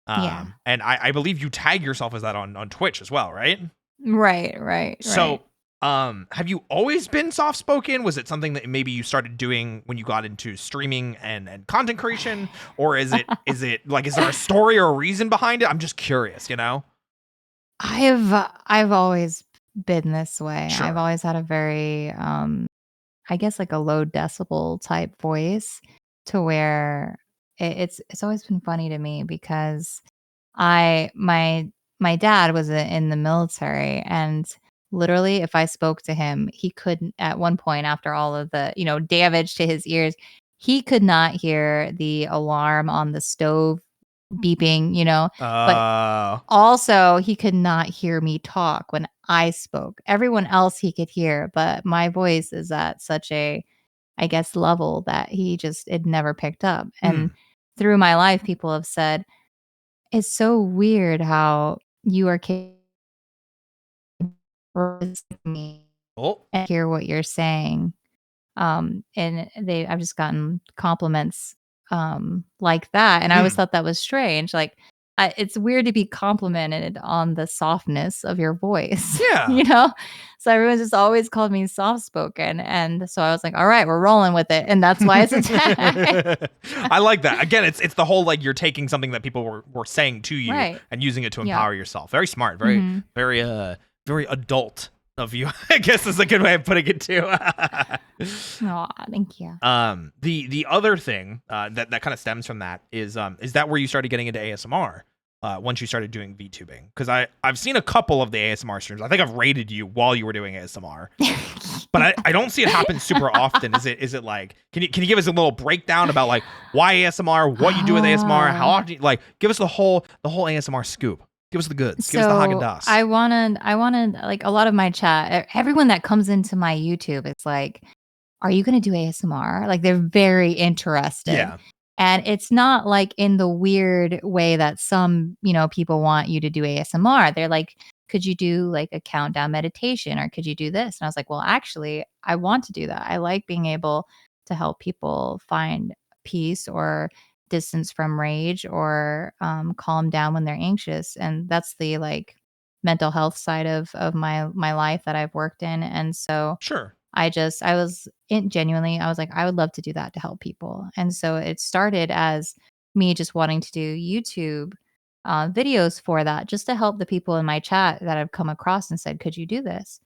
And I believe you tag yourself as that on Twitch as well, right? Right. So. Have you always been soft-spoken? Was it something that maybe you started doing when you got into streaming and content creation? Or is there a story or a reason behind it? I'm just curious, I've always been this way. Sure. I've always had a very, I guess, like a low decibel type voice, to where it's always been funny to me, because my dad was in the military, and literally, if I spoke to him, he couldn't, at one point, after all of the, damage to his ears, he could not hear the alarm on the stove beeping, but also he could not hear me talk when I spoke. Everyone else he could hear, but my voice is at such a, I guess, level that it never picked up. And through my life, people have said, it's so weird how you are capable me and hear what you're saying. And I've just gotten compliments like that, and I always thought that was strange. Like, it's weird to be complimented on the softness of your voice. Yeah. So everyone's just always called me soft spoken, and so I was like, all right, we're rolling with it, and that's why it's a tag. I like that. Again, it's the whole, like, you're taking something that people were saying to you and using it to empower yourself. Very smart. Very very adult of you, I guess, is a good way of putting it too. Aw, thank you. The other thing that kind of stems from that is that where you started getting into ASMR once you started doing VTubing? Because I've seen a couple of the ASMR streams. I think I've rated you while you were doing ASMR, but I don't see it happen super often. Is it like, can you give us a little breakdown about like why ASMR, what you do with ASMR, how often, like, give us the whole ASMR scoop. Give us the goods. Give us the Haagen-Dazs. I wanted like a lot of my chat, everyone that comes into my YouTube, it's like, are you going to do ASMR? Like they're very interested. Yeah. And it's not like in the weird way that some, people want you to do ASMR. They're like, could you do like a countdown meditation or could you do this? And I was like, well, actually, I want to do that. I like being able to help people find peace or distance from rage or calm down when they're anxious. And that's the like mental health side of my life that I've worked in. And so Sure. genuinely, I was like, I would love to do that to help people. And so it started as me just wanting to do YouTube videos for that, just to help the people in my chat that I've come across and said, could you do this?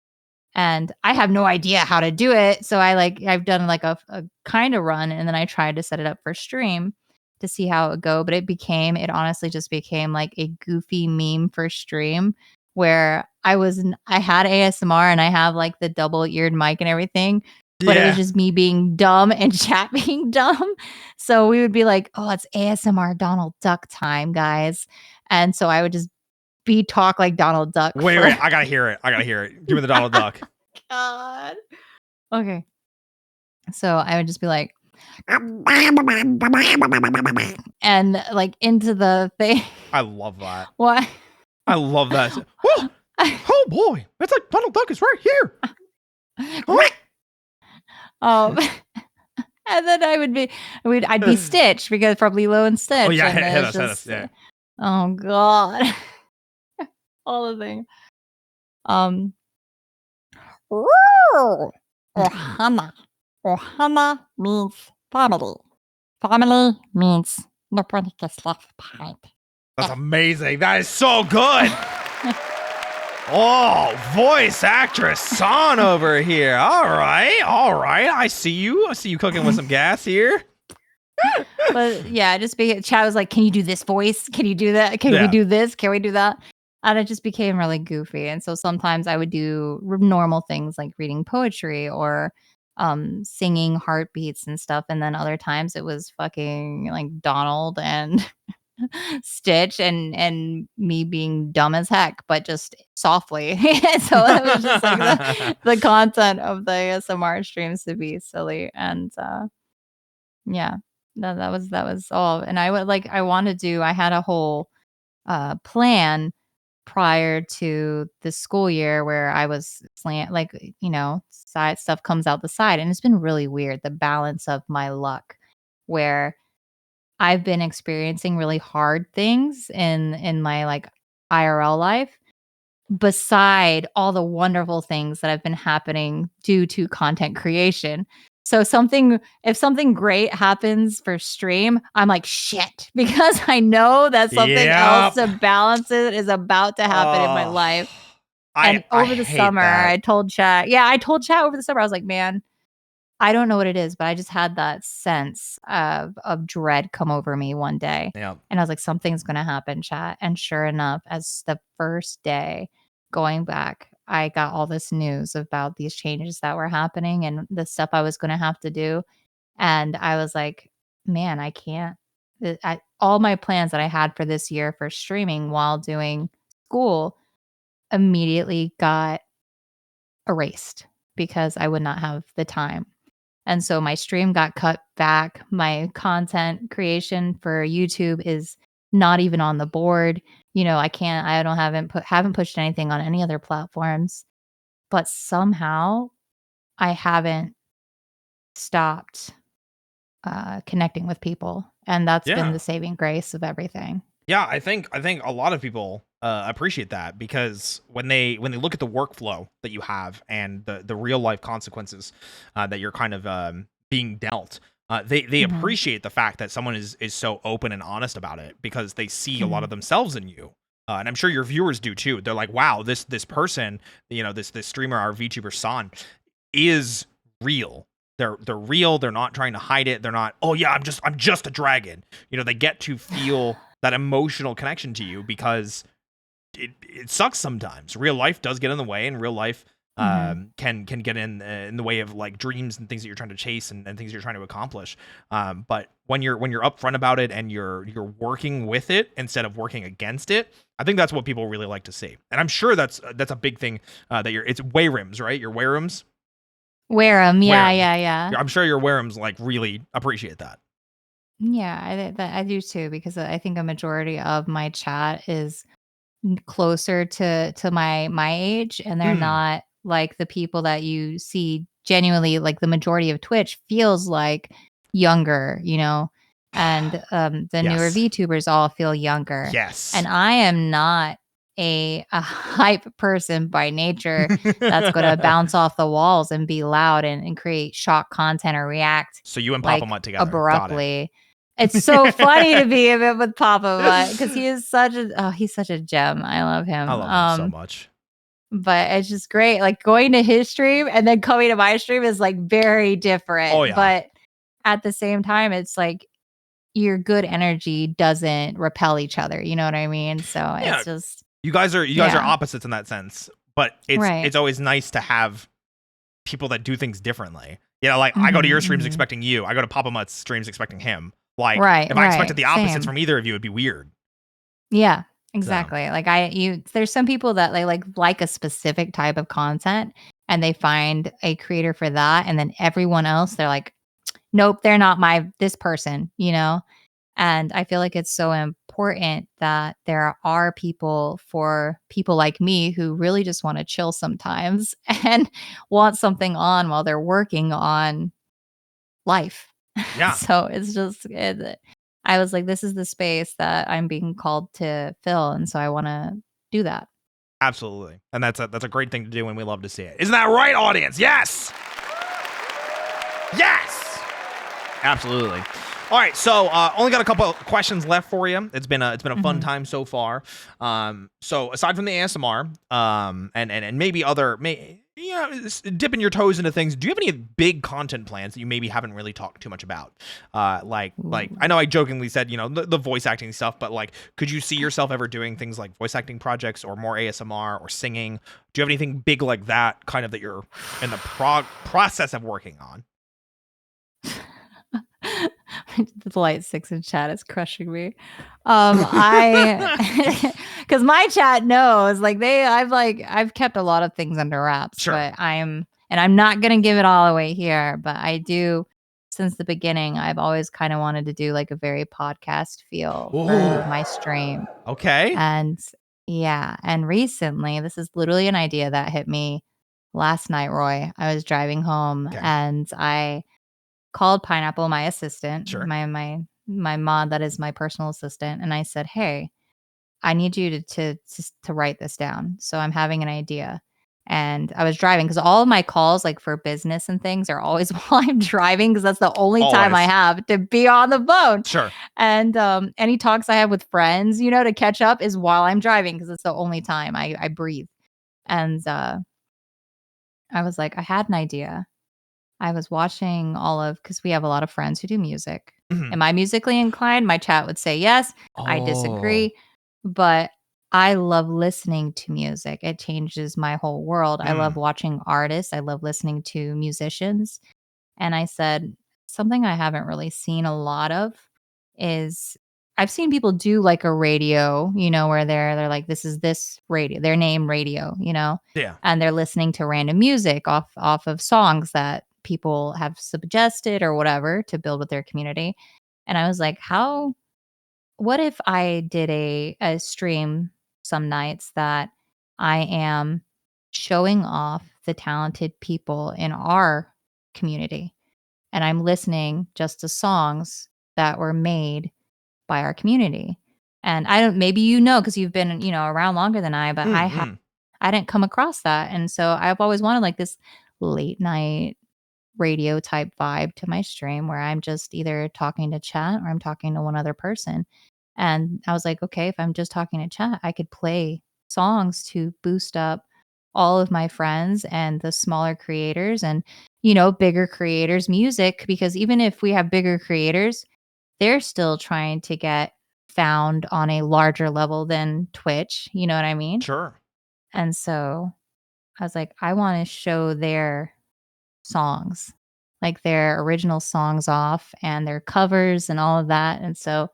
And I have no idea how to do it. So I've done like a kind of run and then I tried to set it up for stream to see how it would go. But it honestly just became like a goofy meme for stream where I had ASMR and I have like the double eared mic and everything, but it was just me being dumb and chat being dumb. So we would be like, oh, it's ASMR Donald Duck time, guys. And so I would just talk like Donald Duck. Wait, I gotta hear it. Give me the Donald Duck. God. Okay. So I would just be like, and like into the thing. I love that. What? I love that. Oh boy, it's like Donald Duck is right here. And then I'd be Stitch because from Lilo and Stitch. Oh yeah, and hit us. Yeah. Oh God. All the things. Ohana. Ohana means family. Family means nobody gets left behind. That's amazing. That is so good. Oh, voice actress San over here. All right. I see you cooking with some gas here. But yeah, chat was like, can you do this voice? Can you do that? Can we do this? Can we do that? And it just became really goofy. And so sometimes I would do normal things like reading poetry or singing heartbeats and stuff. And then other times it was fucking like Donald and Stitch and me being dumb as heck, but just softly. So it was just like the content of the ASMR streams to be silly. And yeah, that was all. And I had a whole plan prior to the school year where I was side stuff comes out the side. And it's been really weird, the balance of my luck where I've been experiencing really hard things in my like IRL life beside all the wonderful things that have been happening due to content creation. So if something great happens for stream, I'm like, shit, because I know that something else to balance it is about to happen in my life. And over the summer, I told chat over the summer, I was like, man, I don't know what it is, but I just had that sense of dread come over me one day. Yeah. And I was like, something's going to happen, chat. And sure enough, as the first day going back, I got all this news about these changes that were happening and the stuff I was going to have to do. And I was like, man, I can't. All my plans that I had for this year for streaming while doing school immediately got erased because I would not have the time. And so my stream got cut back. My content creation for YouTube is not even on the board. Haven't pushed anything on any other platforms, but somehow I haven't stopped connecting with people. And that's been the saving grace of everything. Yeah, I think a lot of people appreciate that because when they look at the workflow that you have and the real life consequences that you're kind of being dealt, they appreciate the fact that someone is so open and honest about it because they see a lot of themselves in you. And I'm sure your viewers do too. They're like, wow, this person, this streamer, our VTuber San, is real. They're real. They're not trying to hide it. They're not, oh yeah, I'm just a dragon. They get to feel that emotional connection to you because it sucks sometimes. Real life does get in the way, and real life can get in the way of like dreams and things that you're trying to chase and things you're trying to accomplish. But when you're upfront about it and you're working with it instead of working against it, I think that's what people really like to see. And I'm sure that's a big thing that it's Wayrims, right? Your Wayrims. Wear them, yeah, Wayrims. yeah. I'm sure your Wayrims like really appreciate that. Yeah, I do too, because I think a majority of my chat is closer to my age, and they're not like the people that you see genuinely, like the majority of Twitch feels like younger, and the newer Yes. VTubers all feel younger. Yes. And I am not a hype person by nature that's going to bounce off the walls and be loud and create shock content or react So you and like Papa Mutt together. abruptly. It's so funny to be a bit with Papa Mutt because he is he's such a gem. I love him. I love him so much. But it's just great. Like going to his stream and then coming to my stream is like very different. Oh, yeah. But at the same time, it's like your good energy doesn't repel each other. You know what I mean? So Yeah. it's just you guys are opposites in that sense. But it's always nice to have people that do things differently. Like I go to your streams expecting you. I go to Papa Mutt's streams expecting him. Like if I expected the opposites from either of you, it'd be weird. Yeah, exactly. So. Like there's some people that they like a specific type of content and they find a creator for that, and then everyone else they're like, nope, they're not this person, And I feel like it's so important that there are people for people like me who really just want to chill sometimes and want something on while they're working on life. Yeah. So it's just I was like, this is the space that I'm being called to fill, and so I want to do that. Absolutely. And that's a great thing to do, and we love to see it. Isn't that right, audience? Yes. Yes. Absolutely. All right, so only got a couple of questions left for you. It's been a fun time so far. So aside from the ASMR, and maybe other dipping your toes into things, do you have any big content plans that you maybe haven't really talked too much about? Like I know I jokingly said the voice acting stuff, but like, could you see yourself ever doing things like voice acting projects or more ASMR or singing? Do you have anything big like that, kind of that you're in the process of working on? The light 6 in chat is crushing me. I because my chat knows I've kept a lot of things under wraps, sure. But I'm not gonna give it all away here, but I do. Since the beginning, I've always kind of wanted to do like a very podcast feel for my stream. Okay. And recently, this is literally an idea that hit me last night, Roy. I was driving home and I called Pineapple, my assistant, sure. my mod that is my personal assistant, and I said, "Hey, I need you to write this down." So I'm having an idea, and I was driving because all of my calls, like for business and things, are always while I'm driving because that's the only time I have to be on the phone. Sure. And any talks I have with friends, to catch up is while I'm driving because it's the only time I breathe. And I was like, I had an idea. I was watching because we have a lot of friends who do music. Am I musically inclined? My chat would say yes. I disagree. But I love listening to music. It changes my whole world. I love watching artists. I love listening to musicians. And I said, something I haven't really seen a lot of is I've seen people do like a radio, where they're like, this radio, their name radio, Yeah. And they're listening to random music off of songs that people have suggested or whatever to build with their community. And I was like, what if I did a stream some nights that I am showing off the talented people in our community, and I'm listening just to songs that were made by our community. And maybe because you've been around longer than I, but I didn't come across that. And so I've always wanted like this late night radio type vibe to my stream where I'm just either talking to chat or I'm talking to one other person. And I was like, okay, if I'm just talking to chat, I could play songs to boost up all of my friends and the smaller creators and, bigger creators' music. Because even if we have bigger creators, they're still trying to get found on a larger level than Twitch. You know what I mean? Sure. And so I was like, I want to show their songs, like their original songs off and their covers and all of that. And so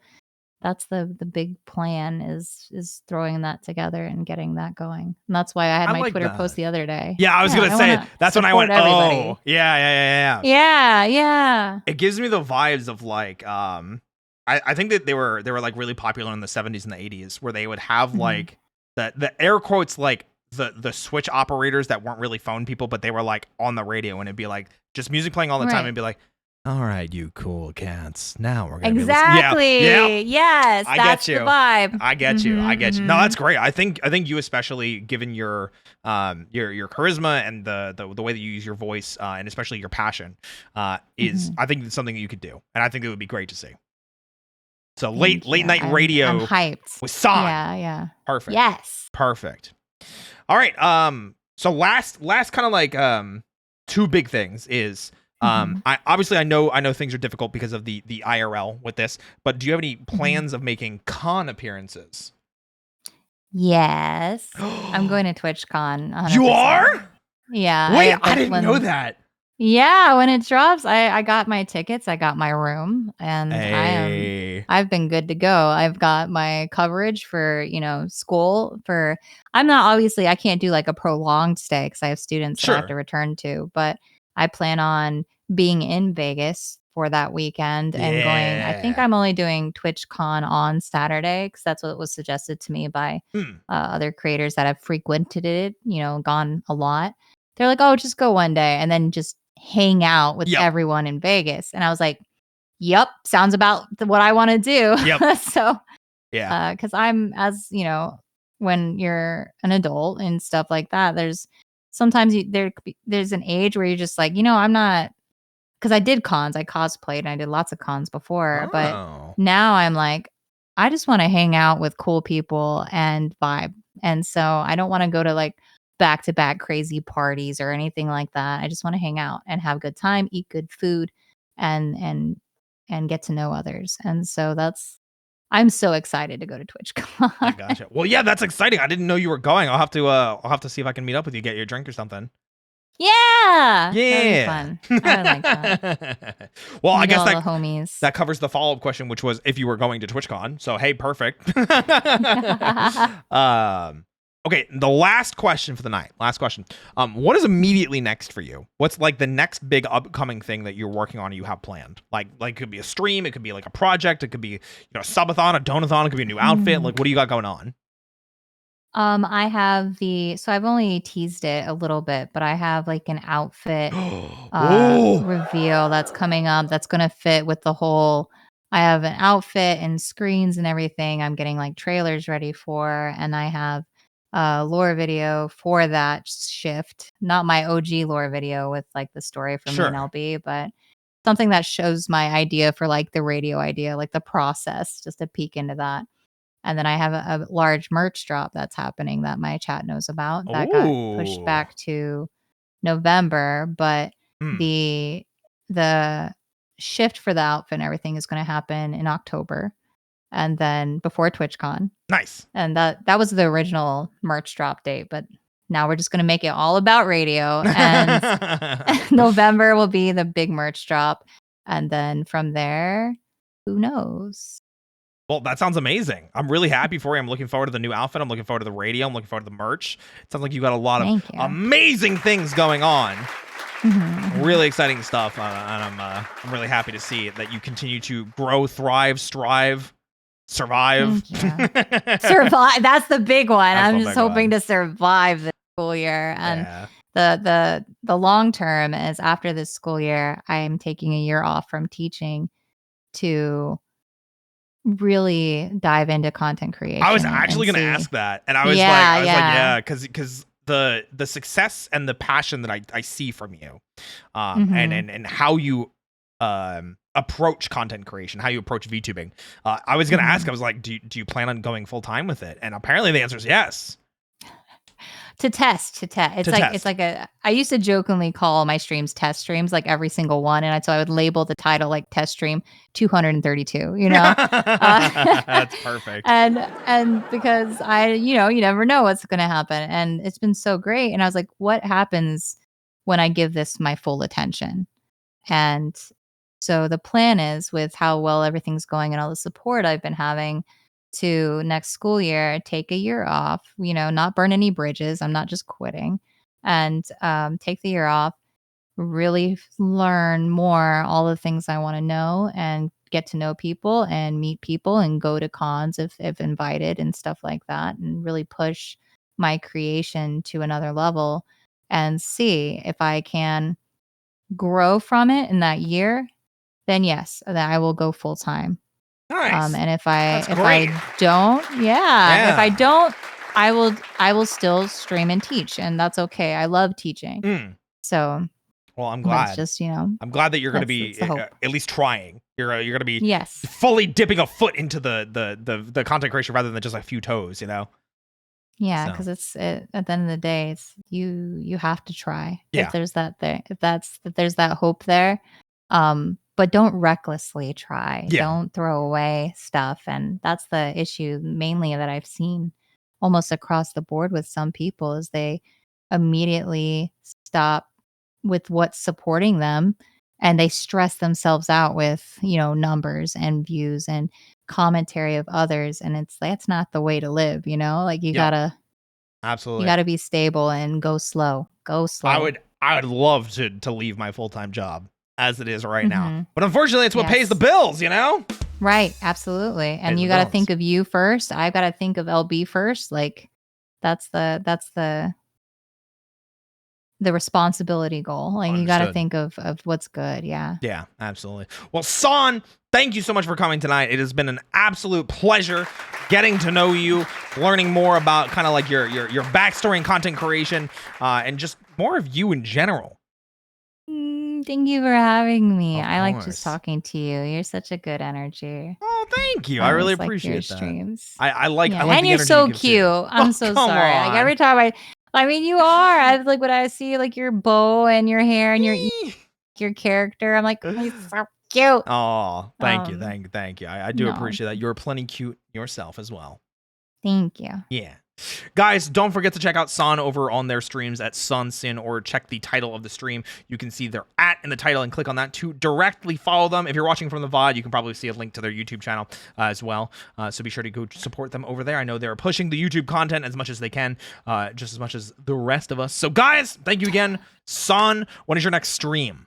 that's the big plan is throwing that together and getting that going. And that's why I had I my like Twitter that. post the other day. Yeah, I was gonna say wanna that's when I went. support everybody. Oh, yeah. Yeah. It gives me the vibes of like I think that they were like really popular in the 70s and the 80s where they would have like the air quotes like the switch operators that weren't really phone people, but they were like on the radio and it'd be like just music playing all the time and be like, all right, you cool cats. Now we're gonna exactly. Be yeah. Yes, that's the vibe. I get you. No, that's great. I think you especially given your charisma and the way that you use your voice and especially your passion is I think it's something that you could do, and I think it would be great to see. So late night radio. I'm hyped. With San. Yeah. Perfect. Yes. Perfect. All right. So last kind of like two big things is I know things are difficult because of the IRL with this, but do you have any plans of making con appearances? Yes. I'm going to TwitchCon. 100%. You are? Yeah. Wait, I didn't know that. Yeah, when it drops, I got my tickets, I got my room, and I've been good to go. I've got my coverage for, school for I can't do like a prolonged stay because I have students that I have to return to, but I plan on being in Vegas for that weekend and going. I think I'm only doing TwitchCon on Saturday because that's what was suggested to me by other creators that have frequented it, gone a lot. They're like, oh, just go one day and then just hang out with everyone in Vegas. And I was like, yep, sounds about what I want to do. Yep. So, because I'm, as when you're an adult and stuff like that, there's sometimes there's an age where you're just like, I'm not, because I did cons, I cosplayed and I did lots of cons before, but now I'm like, I just want to hang out with cool people and vibe. And so I don't want to go to like back-to-back crazy parties or anything like that. I just want to hang out and have a good time, eat good food, and get to know others. And so I'm so excited to go to TwitchCon. I gotcha. Well, yeah, that's exciting. I didn't know you were going. I'll have to see if I can meet up with you, get you a drink or something. Yeah. That'd be fun. I would like that. Well, I guess the homies. That covers the follow-up question, which was if you were going to TwitchCon. So hey, perfect. Okay, the last question for the night. Last question. What is immediately next for you? What's like the next big upcoming thing that you're working on or you have planned? Like it could be a stream, it could be like a project, it could be, a subathon, a donathon, it could be a new outfit. Like what do you got going on? I have so I've only teased it a little bit, but I have like an outfit reveal that's coming up that's going to fit with the whole. I have an outfit and screens and everything. I'm getting like trailers ready for, and I have lore video for that shift. Not my OG lore video with like the story from me and LB, but something that shows my idea for like the radio idea, like the process, just a peek into that. And then I have a large merch drop that's happening that my chat knows about that got pushed back to November. But the shift for the outfit and everything is going to happen in October. And then before TwitchCon. Nice. And that was the original merch drop date. But now we're just going to make it all about radio. And November will be the big merch drop. And then from there, who knows? Well, that sounds amazing. I'm really happy for you. I'm looking forward to the new outfit. I'm looking forward to the radio. I'm looking forward to the merch. It sounds like you got a lot of amazing things going on. Really exciting stuff. And I'm really happy to see that you continue to grow, thrive, strive, survive. Survive. That's the big one. I'm just hoping to survive this school year. And the long term is after this school year, I'm taking a year off from teaching to really dive into content creation. I was actually going to ask that. And I was like, because the success and the passion that I see from you and how you approach content creation, how you approach VTubing. I was going to ask, I was like, do you plan on going full time with it? And apparently the answer is yes. To test. It's like I used to jokingly call my streams test streams, like every single one, and so I would label the title like test stream 232. You know, That's perfect. and because you never know what's going to happen, and it's been so great. And I was like, what happens when I give this my full attention? And so the plan is, with how well everything's going and all the support I've been having, to next school year, take a year off, not burn any bridges. I'm not just quitting, and take the year off, really learn more all the things I want to know, and get to know people and meet people and go to cons if invited and stuff like that, and really push my creation to another level and see if I can grow from it in that year. Then yes, then I will go full time. Nice. And if That's I great. don't, Yeah. if I don't, I will still stream and teach, and that's okay. I love teaching. So Well, I'm that's glad. just I'm glad that you're going to be that's the hope. at least trying. You're going to be Yes. fully dipping a foot into the content creation rather than just a few toes. Yeah, So. because it's at the end of the day, it's you have to try. Yeah. If there's that there, if there's that hope there, but don't recklessly try. Yeah. Don't throw away stuff, and that's the issue mainly that I've seen almost across the board with some people, is they immediately stop with what's supporting them, and they stress themselves out with numbers and views and commentary of others, and that's not the way to live. Like you Yep. gotta Absolutely. be stable and go slow. I would love to leave my full-time job as it is right now, Mhm. but unfortunately it's what pays the bills. Right, absolutely. And Pays you the got to bills. think of you first. I've got to think of LB first. Like that's the responsibility goal. Like you got to Understood. think of what's good. Yeah. Yeah, absolutely. Well, San, thank you so much for coming tonight. It has been an absolute pleasure getting to know you, learning more about kind of like your backstory and content creation, and just more of you in general. Thank you for having me. Of I like course. just talking to you. You're such a good energy. Oh, thank you. I really always like appreciate your that. streams. I like Yeah, I like and the you're energy so you give, cute. too. I'm so come sorry. Like on. every time I mean, you are. Like when I see like your bow and your hair and your character, I'm like, he's so cute. Oh, thank you. Um, Thank you. I do no, appreciate that. You're plenty cute yourself as well. Thank you. Yeah. Guys, don't forget to check out San over on their streams at Sansin, or check the title of the stream. You can see their @ in the title and click on that to directly follow them. If you're watching from the VOD, you can probably see a link to their YouTube channel as well. So be sure to go support them over there. I know they're pushing the YouTube content as much as they can, just as much as the rest of us. So guys, thank you again. San, when is your next stream?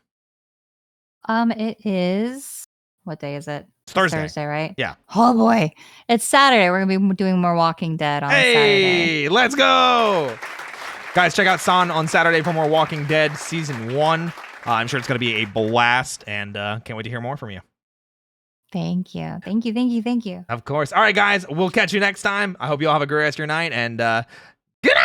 It is, what day is it? It's Thursday. Thursday, right? Yeah. Oh boy, it's Saturday. We're gonna be doing more Walking Dead on Saturday. Hey, let's go. Guys, check out San on Saturday for more Walking Dead Season 1. I'm sure it's going to be a blast, and can't wait to hear more from you. Thank you. Thank you. Thank you. Thank you. Of course. All right, guys, we'll catch you next time. I hope you all have a great rest of your night, and